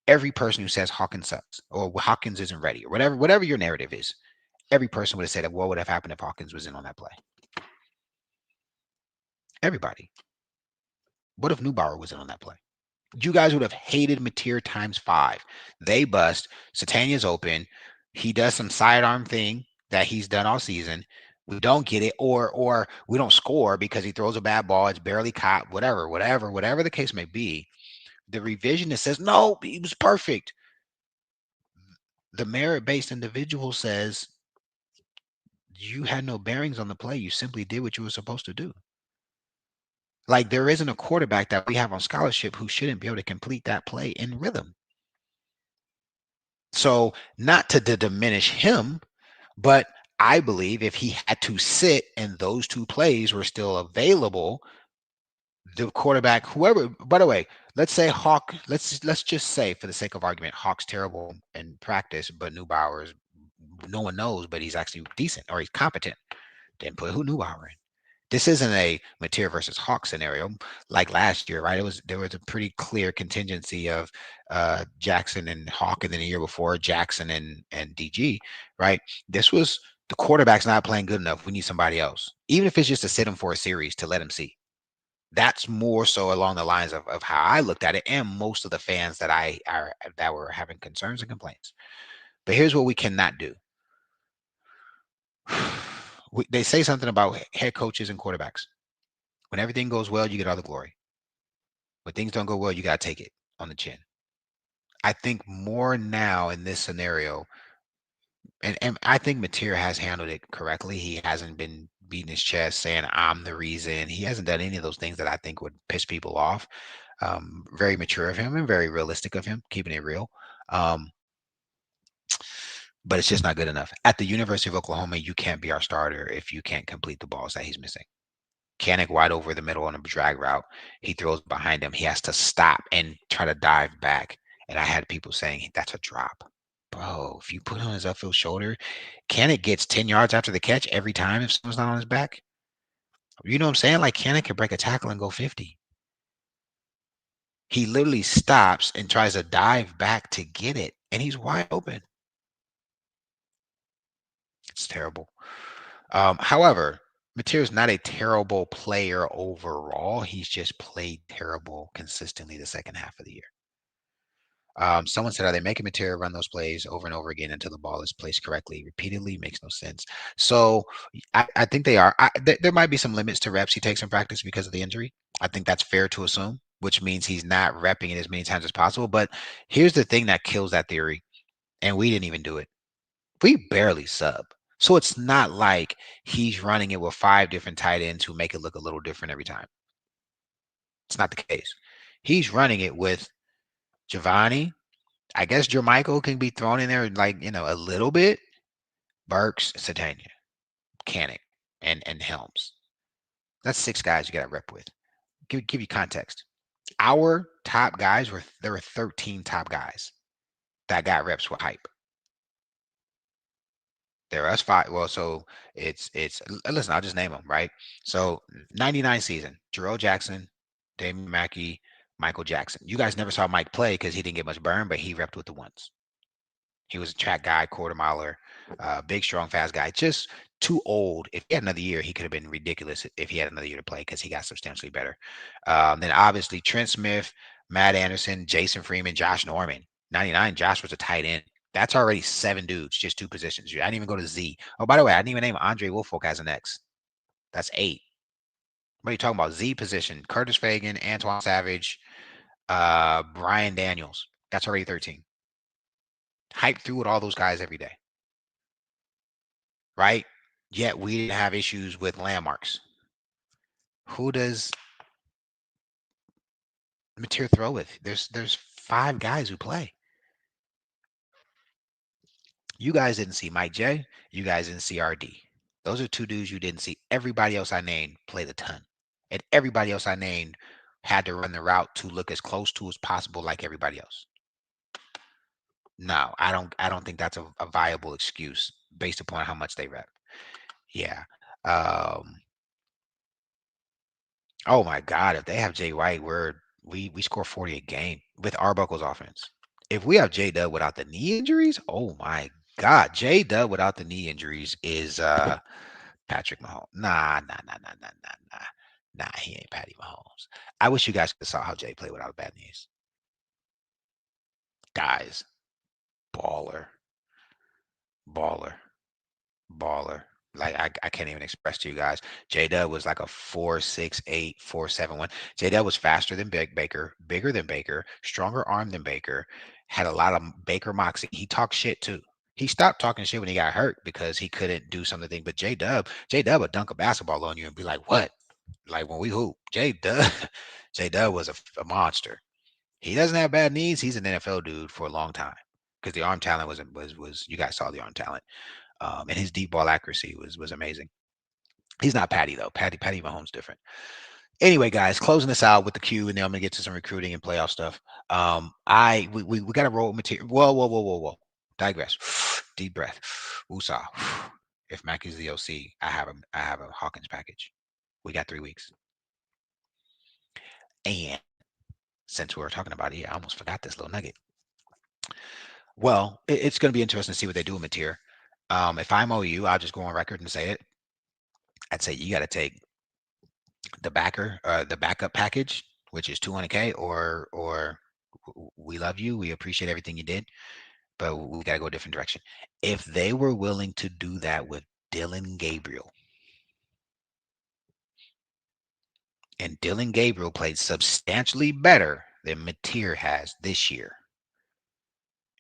Every person who says Hawkins sucks or Hawkins isn't ready or whatever your narrative is, every person would have said, what would have happened if Hawkins was in on that play? Everybody. What if Neubauer was in on that play? You guys would have hated Mateer times 5. They bust. Satania's open. He does some sidearm thing that he's done all season. We don't get it, or we don't score because he throws a bad ball. It's barely caught. Whatever the case may be. The revisionist says no, he was perfect. The merit-based individual says you had no bearings on the play. You simply did what you were supposed to do. Like there isn't a quarterback that we have on scholarship who shouldn't be able to complete that play in rhythm. So not to diminish him, but I believe if he had to sit and those 2 plays were still available, the quarterback, whoever, by the way, let's say Hawk, let's just say for the sake of argument, Hawk's terrible in practice, but Neubauer's no one knows, but he's actually decent or he's competent. Then put who Neubauer in. This isn't a Mateer versus Hawk scenario like last year, right? There was a pretty clear contingency of Jackson and Hawk, and then the year before Jackson and DG, right? This was the quarterback's not playing good enough. We need somebody else, even if it's just to sit him for a series to let him see. That's more so along the lines of how I looked at it, and most of the fans that were having concerns and complaints. But here's what we cannot do. They say something about head coaches and quarterbacks. When everything goes well, you get all the glory. When things don't go well, you got to take it on the chin. I think more now in this scenario, and I think Mateer has handled it correctly. He hasn't been beating his chest saying, I'm the reason. He hasn't done any of those things that I think would piss people off. Very mature of him and very realistic of him, keeping it real. But it's just not good enough. At the University of Oklahoma, you can't be our starter if you can't complete the balls that he's missing. Kanik wide over the middle on a drag route. He throws behind him. He has to stop and try to dive back. And I had people saying that's a drop. Bro, if you put on his upfield shoulder, Kanik gets 10 yards after the catch every time if someone's not on his back. You know what I'm saying? Like Kanik could break a tackle and go 50. He literally stops and tries to dive back to get it, and he's wide open. It's terrible. However, Mateer's not a terrible player overall. He's just played terrible consistently the second half of the year. Someone said, are they making Mateer run those plays over and over again until the ball is placed correctly repeatedly? Makes no sense. So I think they are. There might be some limits to reps he takes in practice because of the injury. I think that's fair to assume, which means he's not repping it as many times as possible. But here's the thing that kills that theory, and we didn't even do it. We barely sub. So it's not like he's running it with 5 different tight ends who make it look a little different every time. It's not the case. He's running it with Giovanni. I guess Jermichael can be thrown in there like, a little bit. Burks, Satania, Kanik, and Helms. That's 6 guys you got to rep with. Give you context. Our top guys there were 13 top guys that got reps with hype. There are us 5. Well, so it's listen, I'll just name them, right? So 99 season, Jarrell Jackson, Damian Mackey, Michael Jackson. You guys never saw Mike play because he didn't get much burn, but he repped with the ones. He was a track guy, quarter miler, big, strong, fast guy. Just too old. If he had another year, he could have been ridiculous if he had another year to play because he got substantially better. Then obviously Trent Smith, Matt Anderson, Jason Freeman, Josh Norman. 99, Josh was a tight end. That's already 7 dudes, just 2 positions. I didn't even go to Z. Oh, by the way, I didn't even name Andre Woolfolk as an X. That's 8. What are you talking about? Z position. Curtis Fagan, Antoine Savage, Brian Daniels. That's already 13. Hype through with all those guys every day. Right? Yet we didn't have issues with landmarks. Who does Mateer throw with? There's 5 guys who play. You guys didn't see Mike J. You guys didn't see RD. Those are 2 dudes you didn't see. Everybody else I named played a ton. And everybody else I named had to run the route to look as close to as possible like everybody else. No, I don't think that's a viable excuse based upon how much they rep. Yeah. Oh my God, if they have Jay White, we score 40 a game with Arbuckle's offense. If we have J Dub without the knee injuries, oh my God, J Dub without the knee injuries is Patrick Mahomes. Nah. Nah, he ain't Patty Mahomes. I wish you guys could saw how Jay played without bad knees. Guys, baller, baller, baller. Like I can't even express to you guys. J Dub was like a 4.68, 4.71. J Dub was faster than Baker, bigger than Baker, stronger arm than Baker, had a lot of Baker moxie. He talked shit too. He stopped talking shit when he got hurt because he couldn't do something. But J Dub would dunk a basketball on you and be like, "What?" Like when we hoop, J Dub, J Dub was a monster. He doesn't have bad knees. He's an NFL dude for a long time because the arm talent was you guys saw the arm talent, and his deep ball accuracy was amazing. He's not Patty though. Patty Mahomes different. Anyway, guys, closing this out with the Q, and then I'm gonna get to some recruiting and playoff stuff. We got to roll material. Whoa. Digress. Deep breath. Woosah. If Mac is the OC, I have a Hawkins package. We got 3 weeks. And since we were talking about it, yeah, I almost forgot this little nugget. Well, it's going to be interesting to see what they do with Mateer. If I'm OU, I'll just go on record and say it. I'd say you got to take the backup package, which is 200K, or we love you, we appreciate everything you did, but we got to go a different direction. If they were willing to do that with Dylan Gabriel, and Dylan Gabriel played substantially better than Mateer has this year.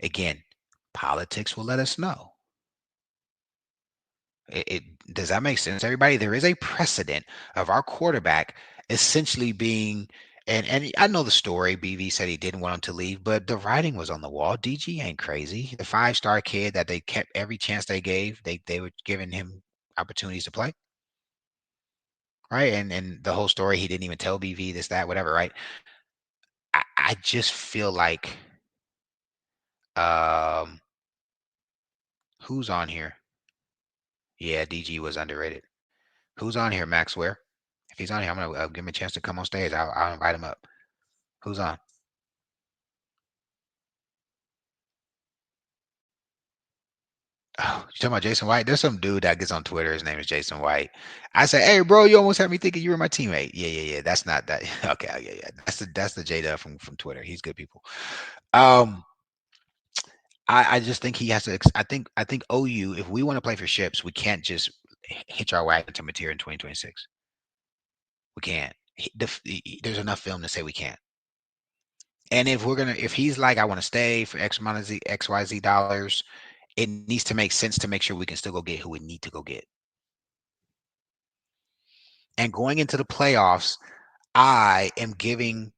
Again, politics will let us know. It does that make sense, everybody? There is a precedent of our quarterback essentially being, and I know the story. BV said he didn't want him to leave, but the writing was on the wall. DG ain't crazy. The 5-star kid that they kept every chance they gave, they were giving him opportunities to play, right? And the whole story, he didn't even tell BV this, that, whatever, right? I just feel like um who's on here? Yeah, DG was underrated. Who's on here, Maxwell? If he's on here, I'm gonna give him a chance to come on stage. I'll invite him up. Who's on? Oh, you talking about Jason White? There's some dude that gets on Twitter. His name is Jason White. I say, hey, bro, you almost had me thinking you were my teammate. Yeah. That's not that. Okay, yeah. That's the J Dub from Twitter. He's good people. Um, I just think he has to. I think OU. If we want to play for ships, we can't just hitch our wagon to Mateer in 2026. We can't. There's enough film to say we can't. And if he's like, I want to stay for X amount of XYZ dollars, it needs to make sense to make sure we can still go get who we need to go get. And going into the playoffs, I am giving.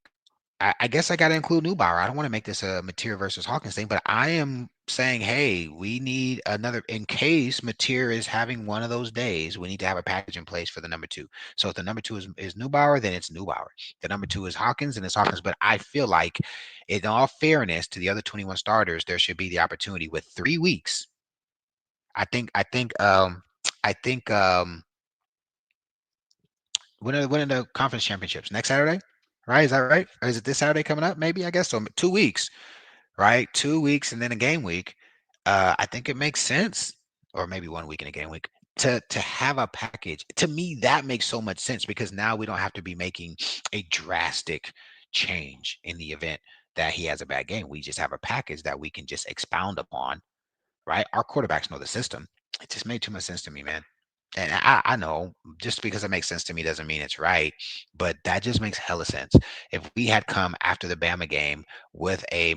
I guess I got to include Neubauer. I don't want to make this a Mateer versus Hawkins thing, but I am saying, hey, we need another in case Mateer is having one of those days. We need to have a package in place for the number two. So if the number two is Neubauer, then it's Neubauer. The number two is Hawkins, and it's Hawkins. But I feel like, in all fairness to the other 21 starters, there should be the opportunity with 3 weeks. I think. I think. I think. When are the conference championships? Next Saturday, right? Is that right? Or is it this Saturday coming up? Maybe, I guess so. 2 weeks, right? 2 weeks and then a game week. I think it makes sense, or maybe 1 week and a game week to have a package. To me, that makes so much sense because now we don't have to be making a drastic change in the event that he has a bad game. We just have a package that we can just expound upon, right? Our quarterbacks know the system. It just made too much sense to me, man. And I know just because it makes sense to me doesn't mean it's right, but that just makes hella sense. If we had come after the Bama game with a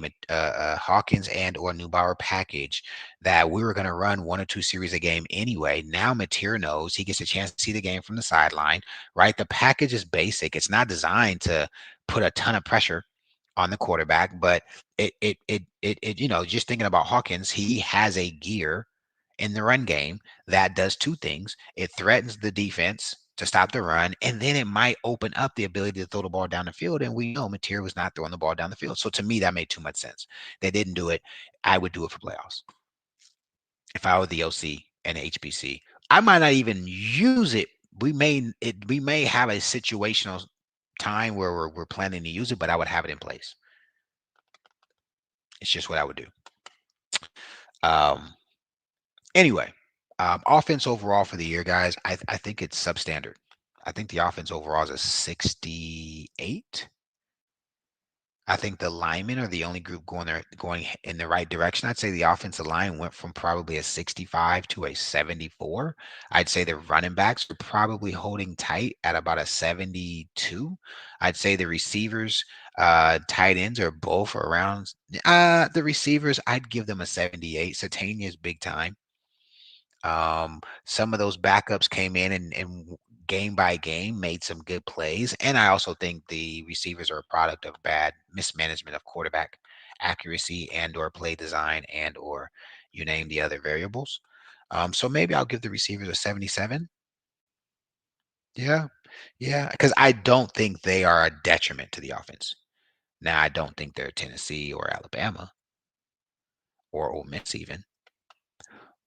Hawkins and or Neubauer package that we were going to run 1 or 2 series a game anyway, now Mateer knows he gets a chance to see the game from the sideline, right? The package is basic. It's not designed to put a ton of pressure on the quarterback, but just thinking about Hawkins, he has a gear in the run game that does two things. It threatens the defense to stop the run, and then it might open up the ability to throw the ball down the field. And we know Mateer was not throwing the ball down the field. So to me, that made too much sense. They didn't do it. I would do it for playoffs. If I were the OC and the HBC, I might not even use it. We may have a situational time where we're planning to use it, but I would have it in place. It's just what I would do. Um, Anyway, offense overall for the year, guys, I think it's substandard. I think the offense overall is a 68. I think the linemen are the only group going in the right direction. I'd say the offensive line went from probably a 65 to a 74. I'd say the running backs are probably holding tight at about a 72. I'd say the receivers, tight ends are both around. The receivers, I'd give them a 78. Satania is big time. Some of those backups came in and game by game made some good plays. And I also think the receivers are a product of bad mismanagement of quarterback accuracy and or play design and or you name the other variables. So maybe I'll give the receivers a 77. Yeah. Yeah. Because I don't think they are a detriment to the offense. Now, I don't think they're Tennessee or Alabama or Ole Miss even.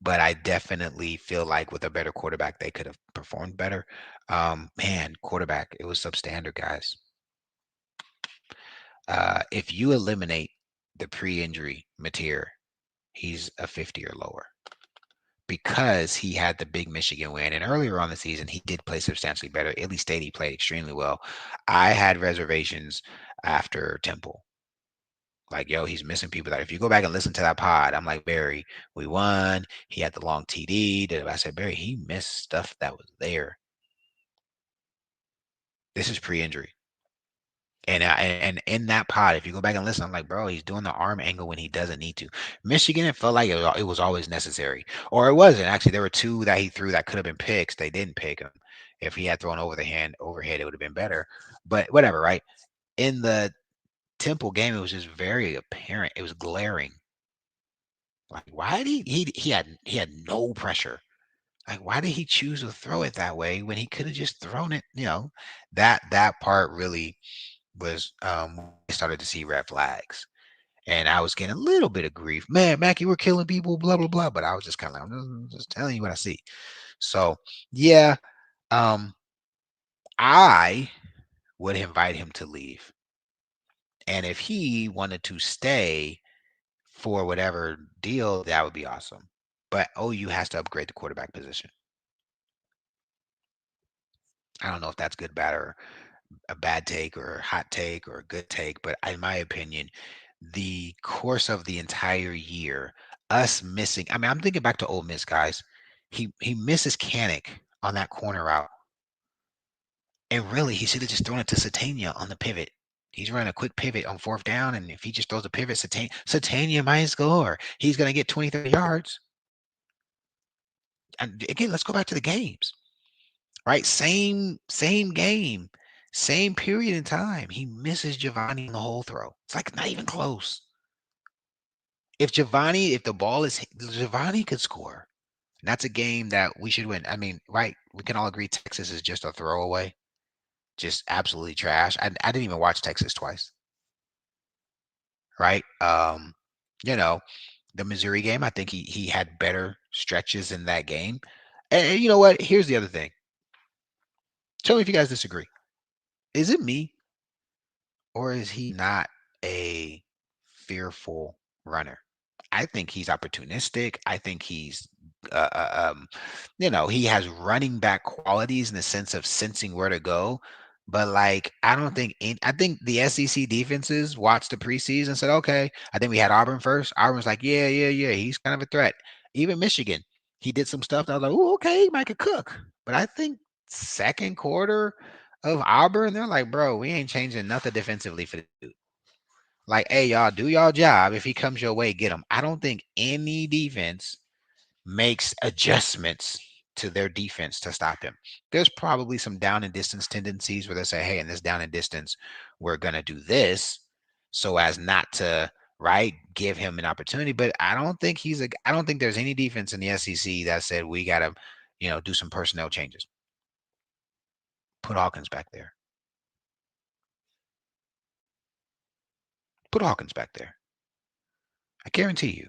But I definitely feel like with a better quarterback, they could have performed better. Man, quarterback, it was substandard, guys. If you eliminate the pre-injury material, he's a 50 or lower because he had the big Michigan win. And earlier on the season, he did play substantially better. Illy State, he played extremely well. I had reservations after Temple. Like, yo, he's missing people that if you go back and listen to that pod, I'm like, Barry, we won. He had the long TD. I said, Barry, he missed stuff that was there. This is pre-injury. And in that pod, if you go back and listen, I'm like, bro, he's doing the arm angle when he doesn't need to. Michigan, it felt like it was always necessary, or it wasn't. Actually, there were two that he threw that could have been picks. They didn't pick him. If he had thrown overhead, it would have been better. But whatever, right? In the Temple game, it was just very apparent. It was glaring. Like, why did he had no pressure? Like, why did he choose to throw it that way when he could have just thrown it? That part really was I started to see red flags. And I was getting a little bit of grief. Man, Mackie, we're killing people, blah, blah, blah. But I was just kind of like, I'm just telling you what I see. So yeah, um, I would invite him to leave. And if he wanted to stay for whatever deal, that would be awesome. But OU has to upgrade the quarterback position. I don't know if that's good, bad, or a bad take, or a hot take, or a good take, but in my opinion, the course of the entire year, us missing. I mean, I'm thinking back to Ole Miss, guys. He misses Canick on that corner route, and really, he should have just thrown it to Satania on the pivot. He's running a quick pivot on fourth down, and if he just throws a pivot, Satania might score. He's going to get 20, 30 yards. And again, let's go back to the games. Right? Same game, same period in time. He misses Giovanni in the whole throw. It's like not even close. If the ball is Giovanni could score. And that's a game that we should win. I mean, right? We can all agree Texas is just a throwaway, just absolutely trash. I didn't even watch Texas twice. Right? The Missouri game, I think he had better stretches in that game. And you know what? Here's the other thing. Tell me if you guys disagree. Is it me, or is he not a fearful runner? I think he's opportunistic. I think he's, uh, uh, um, he has running back qualities in the sense of sensing where to go. But like, I don't think I think the SEC defenses watched the preseason and said, okay. I think we had Auburn first. Auburn's like, yeah, yeah, yeah. He's kind of a threat. Even Michigan, he did some stuff that I was like, oh, okay, he might could cook. But I think second quarter of Auburn, they're like, bro, we ain't changing nothing defensively for the dude. Like, hey, y'all, do y'all job. If he comes your way, get him. I don't think any defense makes adjustments to their defense to stop him. There's probably some down and distance tendencies where they say, hey, in this down and distance, we're going to do this so as not to, right, give him an opportunity. But I don't think I don't think there's any defense in the SEC that said we got to, do some personnel changes. Put Hawkins back there. Put Hawkins back there. I guarantee you,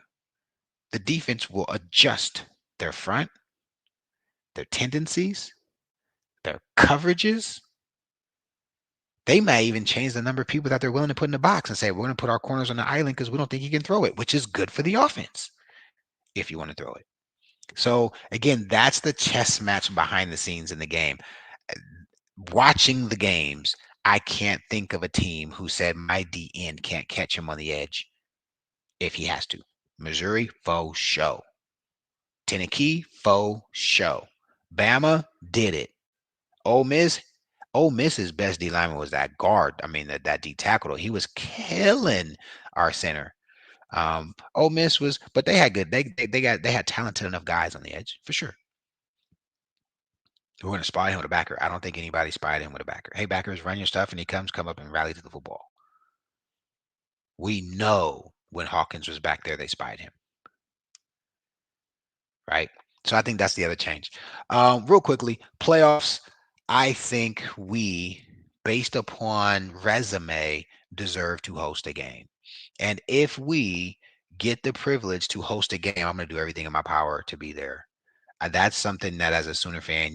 the defense will adjust their front, their tendencies, their coverages. They may even change the number of people that they're willing to put in the box and say, we're going to put our corners on the island because we don't think he can throw it, which is good for the offense if you want to throw it. So again, that's the chess match behind the scenes in the game. Watching the games, I can't think of a team who said my DN can't catch him on the edge if he has to. Missouri, faux show. Tennessee, faux show. Bama did it. Ole Miss, Ole Miss's best D lineman was that guard. I mean, that D tackle. He was killing our center. Ole Miss was, but they had good. They had talented enough guys on the edge for sure. We're going to spy him with a backer. I don't think anybody spied him with a backer. Hey, backers, run your stuff, and he come up and rally to the football. We know when Hawkins was back there, they spied him, right? So I think that's the other change. Real quickly, playoffs. I think we, based upon resume, deserve to host a game. And if we get the privilege to host a game, I'm going to do everything in my power to be there. That's something that, as a Sooner fan,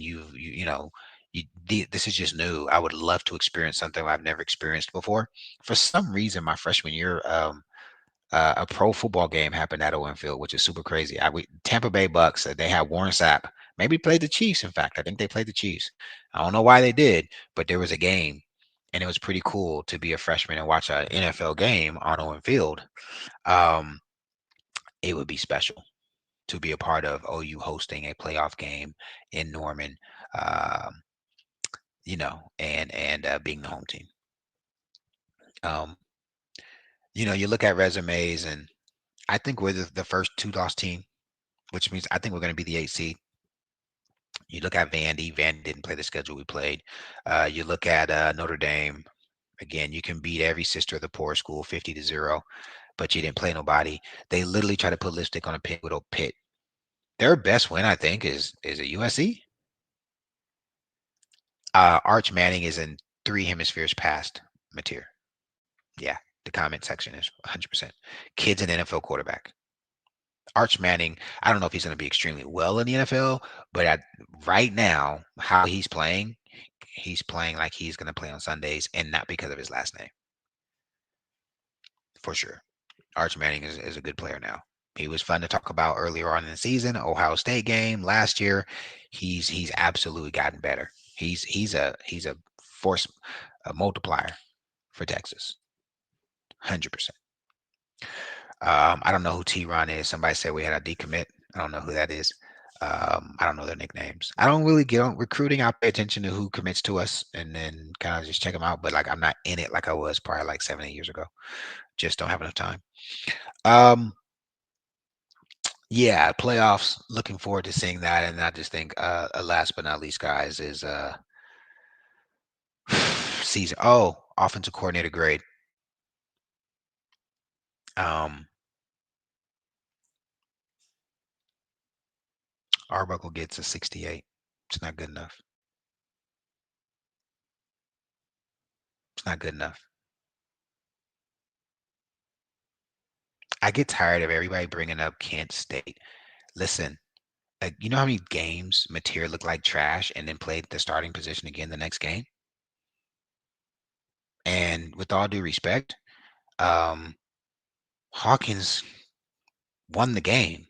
this is just new. I would love to experience something I've never experienced before. For some reason, my freshman year, a pro football game happened at Owen Field, which is super crazy. Tampa Bay Bucks, they had Warren Sapp. Maybe played the Chiefs. In fact, I think they played the Chiefs. I don't know why they did, but there was a game, and it was pretty cool to be a freshman and watch an NFL game on Owen Field. Um, it would be special to be a part of OU hosting a playoff game in Norman, um, and being the home team. Um, you look at resumes, and I think we're the first two-loss team, which means I think we're going to be the 8th seed. You look at Vandy. Vandy didn't play the schedule we played. You look at Notre Dame. Again, you can beat every sister of the poor school 50-0, but you didn't play nobody. They literally try to put lipstick on a pig with a Pitt. Their best win, I think, is a USC. Arch Manning is in 3 hemispheres past Mateer. Yeah, the comment section is 100%. Kid's an NFL quarterback. Arch Manning, I don't know if he's going to be extremely well in the NFL, but right now, how he's playing like he's going to play on Sundays, and not because of his last name, for sure. Arch Manning is a good player now. He was fun to talk about earlier on in the season. Ohio State game last year, he's absolutely gotten better. He's a force, a multiplier for Texas, 100%. I don't know who T-Ron is. Somebody said we had a decommit. I don't know who that is. I don't know their nicknames. I don't really get on recruiting. I pay attention to who commits to us and then kind of just check them out. But like, I'm not in it like I was probably like 7, 8 years ago. Just don't have enough time. Yeah, playoffs. Looking forward to seeing that. And I just think, last but not least, guys, is season. Oh, offensive coordinator grade. Arbuckle gets a 68. It's not good enough. It's not good enough. I get tired of everybody bringing up Kent State. Listen, you know how many games Mateer looked like trash and then played the starting position again the next game? And with all due respect, um, Hawkins won the game.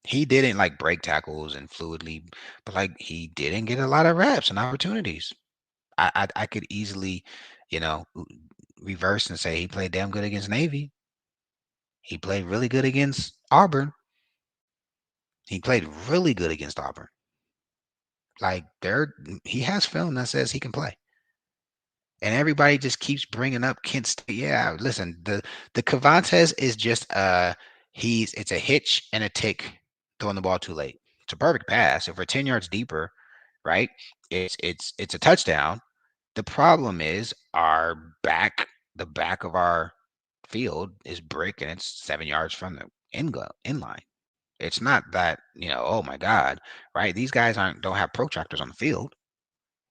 He didn't like break tackles and fluidly, but like he didn't get a lot of reps and opportunities. I could easily, reverse and say he played damn good against Navy. He played really good against Auburn. He played really good against Auburn. Like he has film that says he can play. And everybody just keeps bringing up Kent State. Yeah, listen, the Cavantes is just it's a hitch and a tick throwing the ball too late. It's a perfect pass. If we're 10 yards deeper, right? It's a touchdown. The problem is the back of our field is brick and it's 7 yards from the end line. It's not that, oh my God, right? These guys don't have protractors on the field.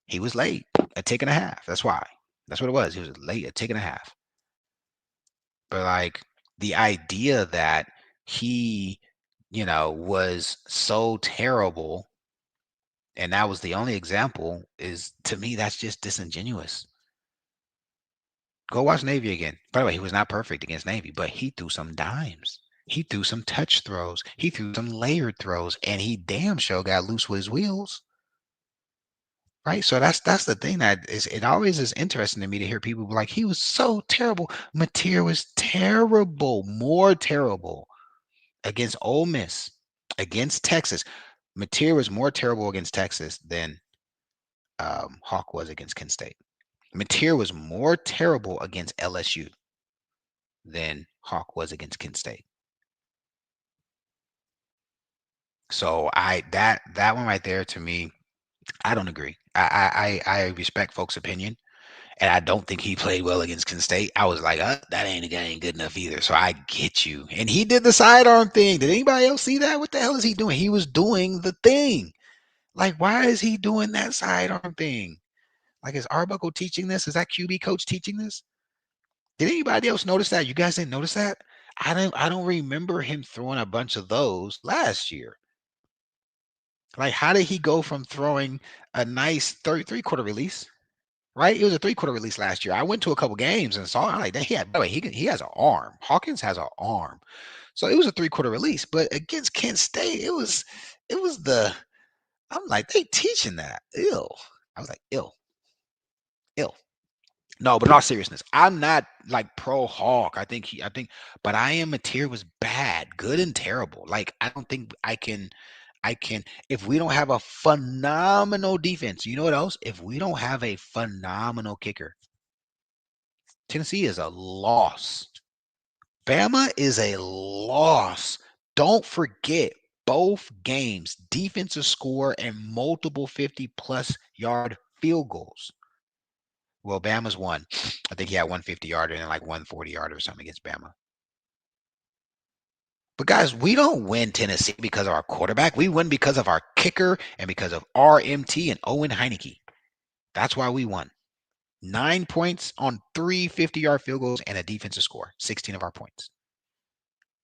He was late, a tick and a half. That's why. That's what it was. He was late, a tick and a half. But like the idea that he, was so terrible and that was the only example is, to me, that's just disingenuous. Go watch Navy again. By the way, he was not perfect against Navy, but he threw some dimes. He threw some touch throws. He threw some layered throws, and he damn sure got loose with his wheels. right? So that's the thing that is, it always is interesting to me to hear people be like, he was so terrible. Mateer was terrible, more terrible against Ole Miss, against Texas. Mateer was more terrible against Texas than Hawk was against Kent State. Mateer was more terrible against LSU than Hawk was against Kent State. So that one right there to me, I don't agree. I respect folks' opinion, and I don't think he played well against Kent State. I was like, that ain't good enough either. So I get you. And he did the sidearm thing. Did anybody else see that? What the hell is he doing? He was doing the thing. Like, why is he doing that sidearm thing? Like, is Arbuckle teaching this? Is that QB coach teaching this? Did anybody else notice that? You guys didn't notice that? I don't remember him throwing a bunch of those last year. Like, how did he go from throwing a nice three-quarter release, right? It was a three-quarter release last year. I went to a couple games and saw. I'm like, he had. By the way, he has an arm. Hawkins has an arm, so it was a three-quarter release. But against Kent State, it was the. I'm like, they teaching that. Ill. I was like, ill, ill. No, but in all seriousness, I'm not like pro Hawk. But I am. Mateer was bad, good and terrible. Like, I don't think I can, if we don't have a phenomenal defense, you know what else? If we don't have a phenomenal kicker, Tennessee is a loss. Bama is a loss. Don't forget both games, defensive score and multiple 50-plus yard field goals. Well, Bama's won. I think he had 150 yarder and like 140 yarder or something against Bama. But guys, we don't win Tennessee because of our quarterback. We win because of our kicker and because of RMT and Owen Heineke. That's why we won. 9 points on 3 50-yard field goals and a defensive score. 16 of our points.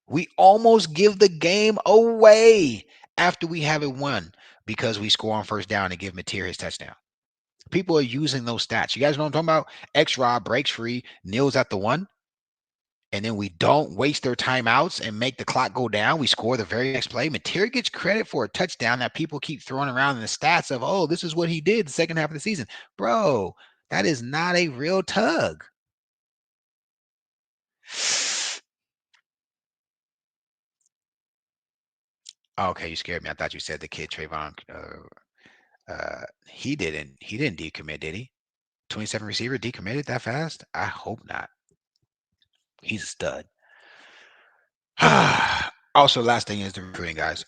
We almost give the game away after we have it won because we score on first down and give Mateer his touchdown. People are using those stats. You guys know what I'm talking about? X-Rod breaks free, kneels at the 1, and then we don't waste their timeouts and make the clock go down. We score the very next play. Mateer gets credit for a touchdown that people keep throwing around in the stats of, oh, this is what he did the second half of the season. Bro, that is not a real tug. Okay, you scared me. I thought you said the kid Trayvon. He didn't decommit, did he? 27 receiver decommitted that fast? I hope not. He's a stud. Also, last thing is the recruiting, guys.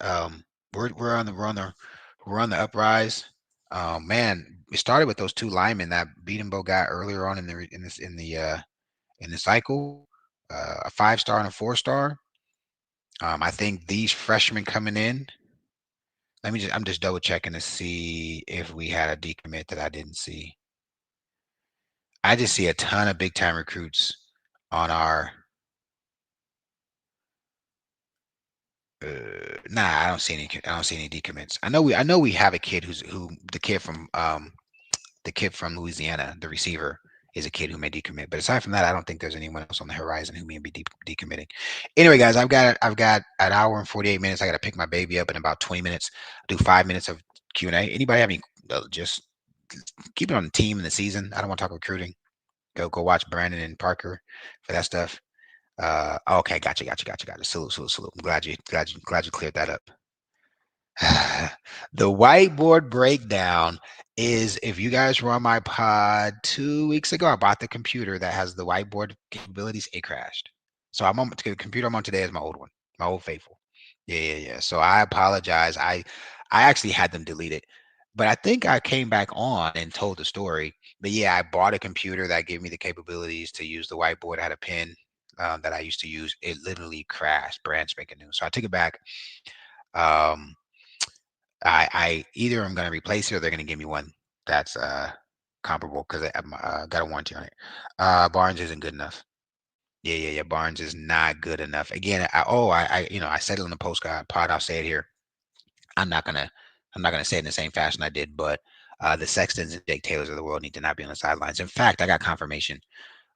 We're on the uprise. Man, it started with those two linemen that Beatenbo got earlier on in the cycle, a 5-star and a 4-star. I think these freshmen coming in. I'm just double checking to see if we had a decommit that I didn't see. I just see a ton of big time recruits on our. Nah, I don't see any. I don't see any decommits. I know we have a kid the kid from Louisiana, the receiver, is a kid who may decommit. But aside from that, I don't think there's anyone else on the horizon who may be decommitting. Anyway, guys, I've got an hour and 48 minutes. I got to pick my baby up in about 20 minutes. Do 5 minutes of Q&A. Anybody have any? Just keep it on the team and the season. I don't want to talk recruiting. Go watch Brandon and Parker for that stuff. Okay, gotcha. Salute. I'm glad you cleared that up. The whiteboard breakdown is, if you guys were on my pod 2 weeks ago, I bought the computer that has the whiteboard capabilities. It crashed. So the computer I'm on today is my old one, my old faithful. Yeah. So I apologize. I actually had them delete it, but I think I came back on and told the story. But yeah, I bought a computer that gave me the capabilities to use the whiteboard. I had a pen that I used to use. It literally crashed, brand spanking new. So I took it back. Um, I either I'm going to replace it or they're going to give me one that's comparable because I got a warranty on it. Barnes isn't good enough. Yeah. Barnes is not good enough. Again, I said it on the postcard pod. I'll say it here. I'm not gonna say it in the same fashion I did, but the Sextons and Jake Taylors of the world need to not be on the sidelines. In fact, I got confirmation.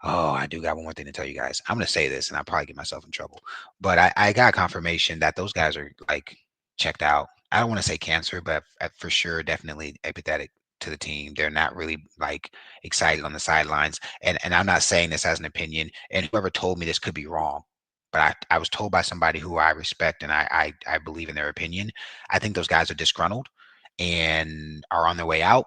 Oh, I do got one more thing to tell you guys. I'm gonna say this, and I'll probably get myself in trouble, but I got confirmation that those guys are like checked out. I don't want to say cancer, but for sure, definitely empathetic to the team. They're not really like excited on the sidelines. And I'm not saying this as an opinion. And whoever told me this could be wrong, but I was told by somebody who I respect and I believe in their opinion. I think those guys are disgruntled and are on their way out.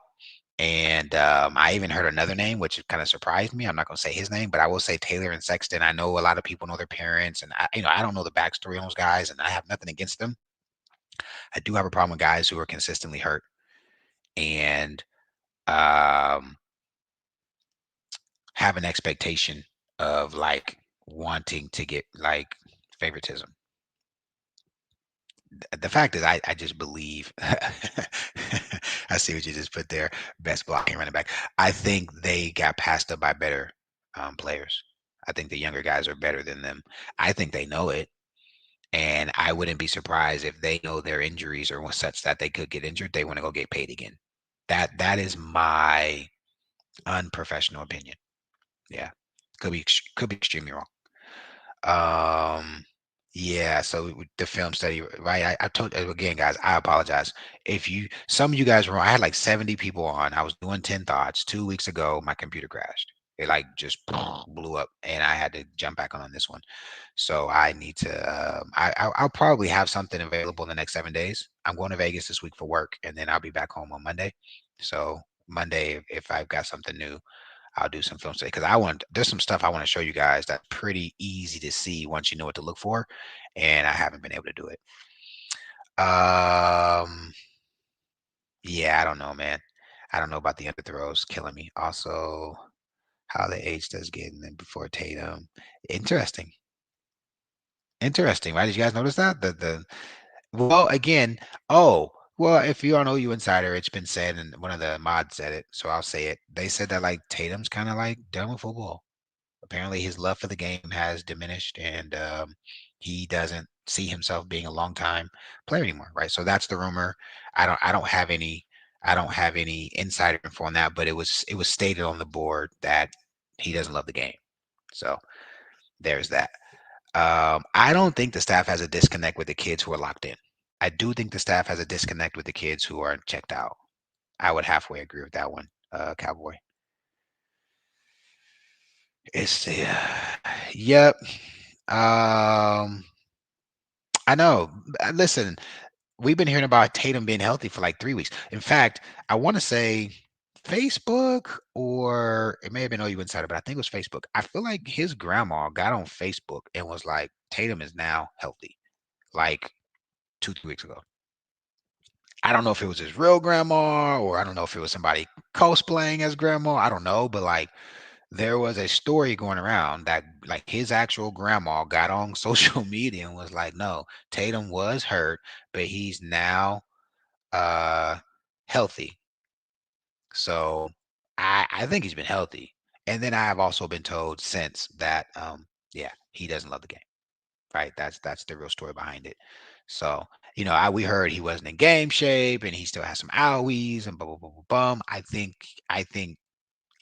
And I even heard another name, which kind of surprised me. I'm not going to say his name, but I will say Taylor and Sexton. I know a lot of people know their parents, and I don't know the backstory on those guys, and I have nothing against them. I do have a problem with guys who are consistently hurt and um, have an expectation of like wanting to get like favoritism. The fact is, I just believe. I see what you just put there. Best blocking running back. I think they got passed up by better players. I think the younger guys are better than them. I think they know it, and I wouldn't be surprised if they know their injuries are such that they could get injured. They want to go get paid again. That is my unprofessional opinion. Yeah, could be extremely wrong. Um, yeah, so with the film study, right? I told again, guys, I apologize. If you some of you guys were on, I had like 70 people on. I was doing 10 thoughts 2 weeks ago, my computer crashed. It like just blew up and I had to jump back on this one. So I need to I'll probably have something available in the next 7 days. I'm going to Vegas this week for work and then I'll be back home on Monday. So Monday, if I've got something new, I'll do some film study because there's some stuff I want to show you guys that's pretty easy to see once you know what to look for, and I haven't been able to do it. Um, yeah, I don't know, man. I don't know about the underthrows killing me. Also, how the age does getting in before Tatum. Interesting. Interesting, right? Did you guys notice that? Well, again, oh, well, if you're on OU Insider, it's been said, and one of the mods said it, so I'll say it. They said that like Tatum's kind of like done with football. Apparently, his love for the game has diminished, and he doesn't see himself being a long time player anymore. Right. So that's the rumor. I don't have any. I don't have any insider info on that, but it was stated on the board that he doesn't love the game. So there's that. I don't think the staff has a disconnect with the kids who are locked in. I do think the staff has a disconnect with the kids who are checked out. I would halfway agree with that one, Cowboy. It's yep. I know. Listen, we've been hearing about Tatum being healthy for like 3 weeks. In fact, I want to say Facebook or it may have been OU Insider, but I think it was Facebook. I feel like his grandma got on Facebook and was like, Tatum is now healthy, like 2, 3 weeks ago. I don't know if it was his real grandma or I don't know if it was somebody cosplaying as grandma. I don't know, but like there was a story going around that like his actual grandma got on social media and was like, no, Tatum was hurt, but he's now uh healthy. So I think he's been healthy. And then I have also been told since that yeah, he doesn't love the game. Right. That's the real story behind it. So, we heard he wasn't in game shape and he still has some owies and blah blah blah blah bum. I think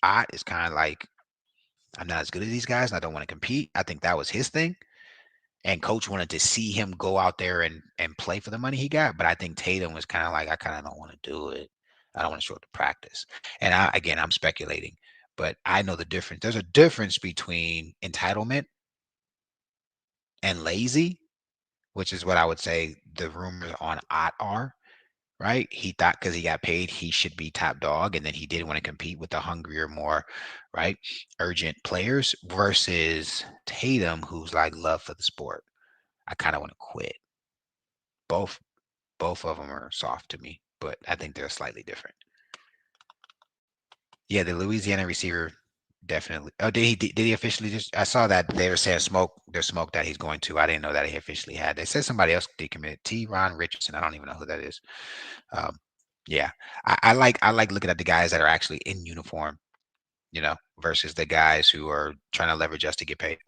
Ott is kind of like I'm not as good as these guys and I don't want to compete. I think that was his thing. And coach wanted to see him go out there and play for the money he got. But I think Tatum was kind of like, I kind of don't want to do it. I don't want to show up to practice. And again, I'm speculating, but I know the difference. There's a difference between entitlement and lazy, which is what I would say the rumors on Ott are. Right? He thought because he got paid, he should be top dog, and then he didn't want to compete with the hungrier, more right, urgent players versus Tatum, who's like love for the sport. I kind of want to quit. Both both of them are soft to me, but I think they're slightly different. Yeah, the Louisiana receiver definitely. Oh, did he officially just? I saw that they were saying there's smoke that he's going to. I didn't know that he officially had. They said somebody else decommitted. T. Ron Richardson. I don't even know who that is. Um, yeah, I like looking at the guys that are actually in uniform, versus the guys who are trying to leverage us to get paid.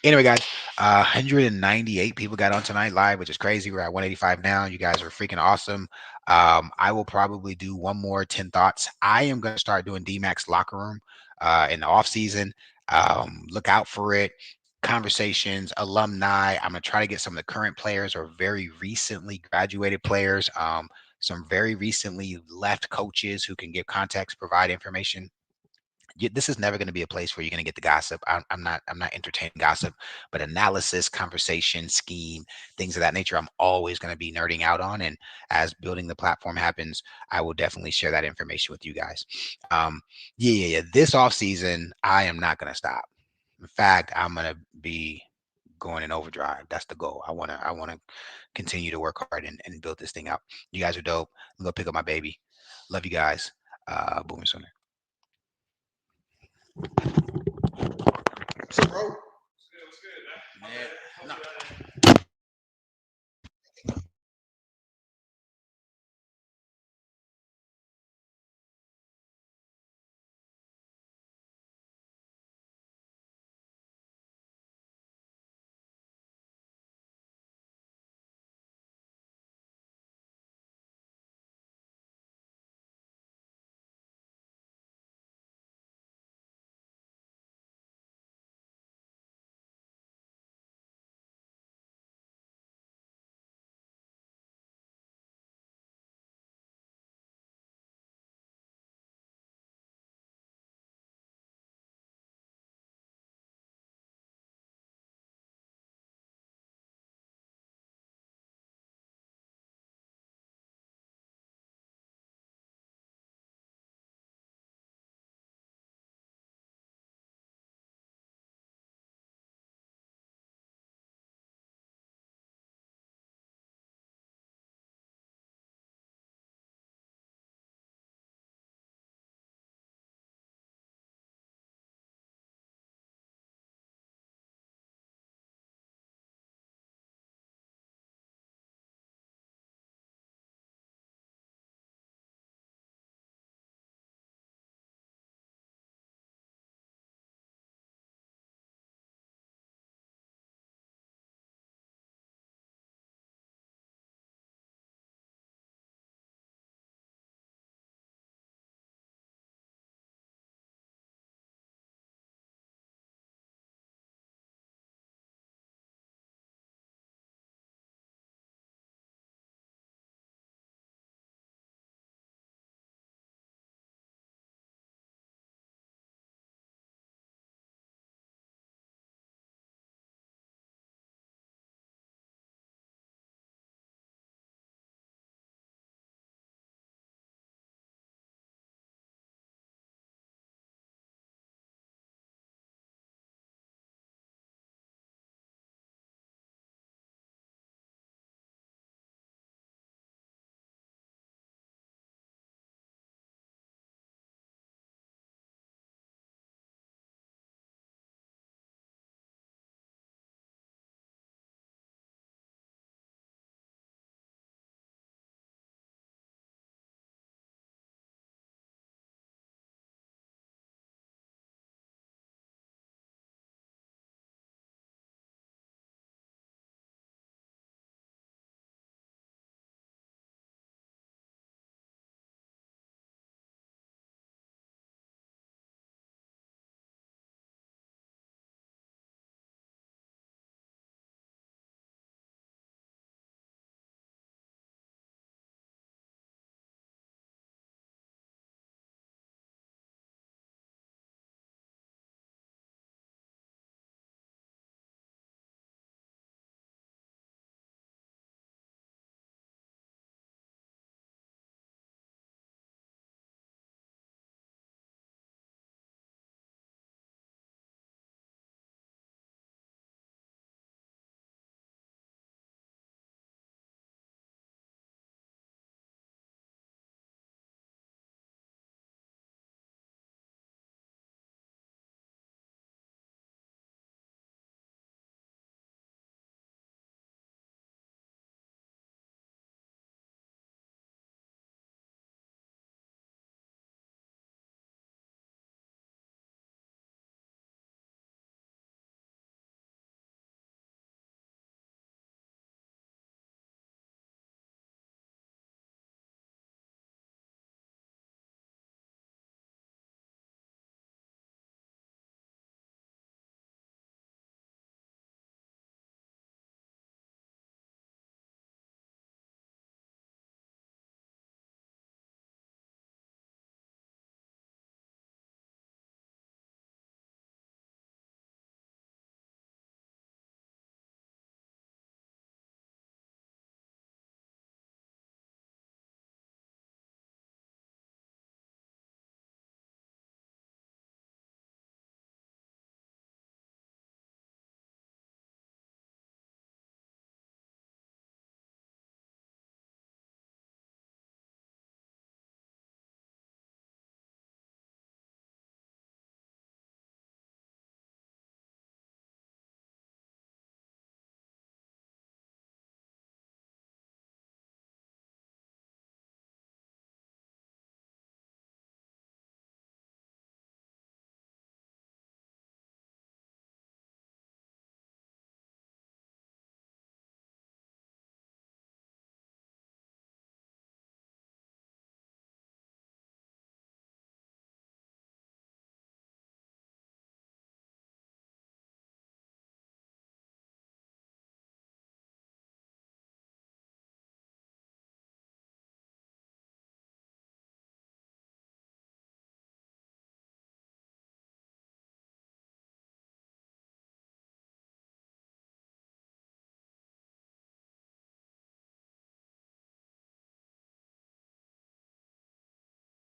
Anyway, guys, 198 people got on tonight live, which is crazy. We're at 185 now. You guys are freaking awesome. I will probably do one more 10 thoughts. I am going to start doing DMAX locker room in the off season. Look out for it. Conversations, alumni. I'm going to try to get some of the current players or very recently graduated players. some very recently left coaches who can give context, provide information. This is never going to be a place where you're going to get the gossip. I'm not entertaining gossip, but analysis, conversation, scheme, things of that nature, I'm always going to be nerding out on. And as building the platform happens, I will definitely share that information with you guys. Yeah. This off season, I am not going to stop. In fact, I'm going to be going in overdrive. That's the goal. I want to continue to work hard and build this thing out. You guys are dope. I'm going to pick up my baby. Love you guys. Boomer sooner. So, bro, Man, no.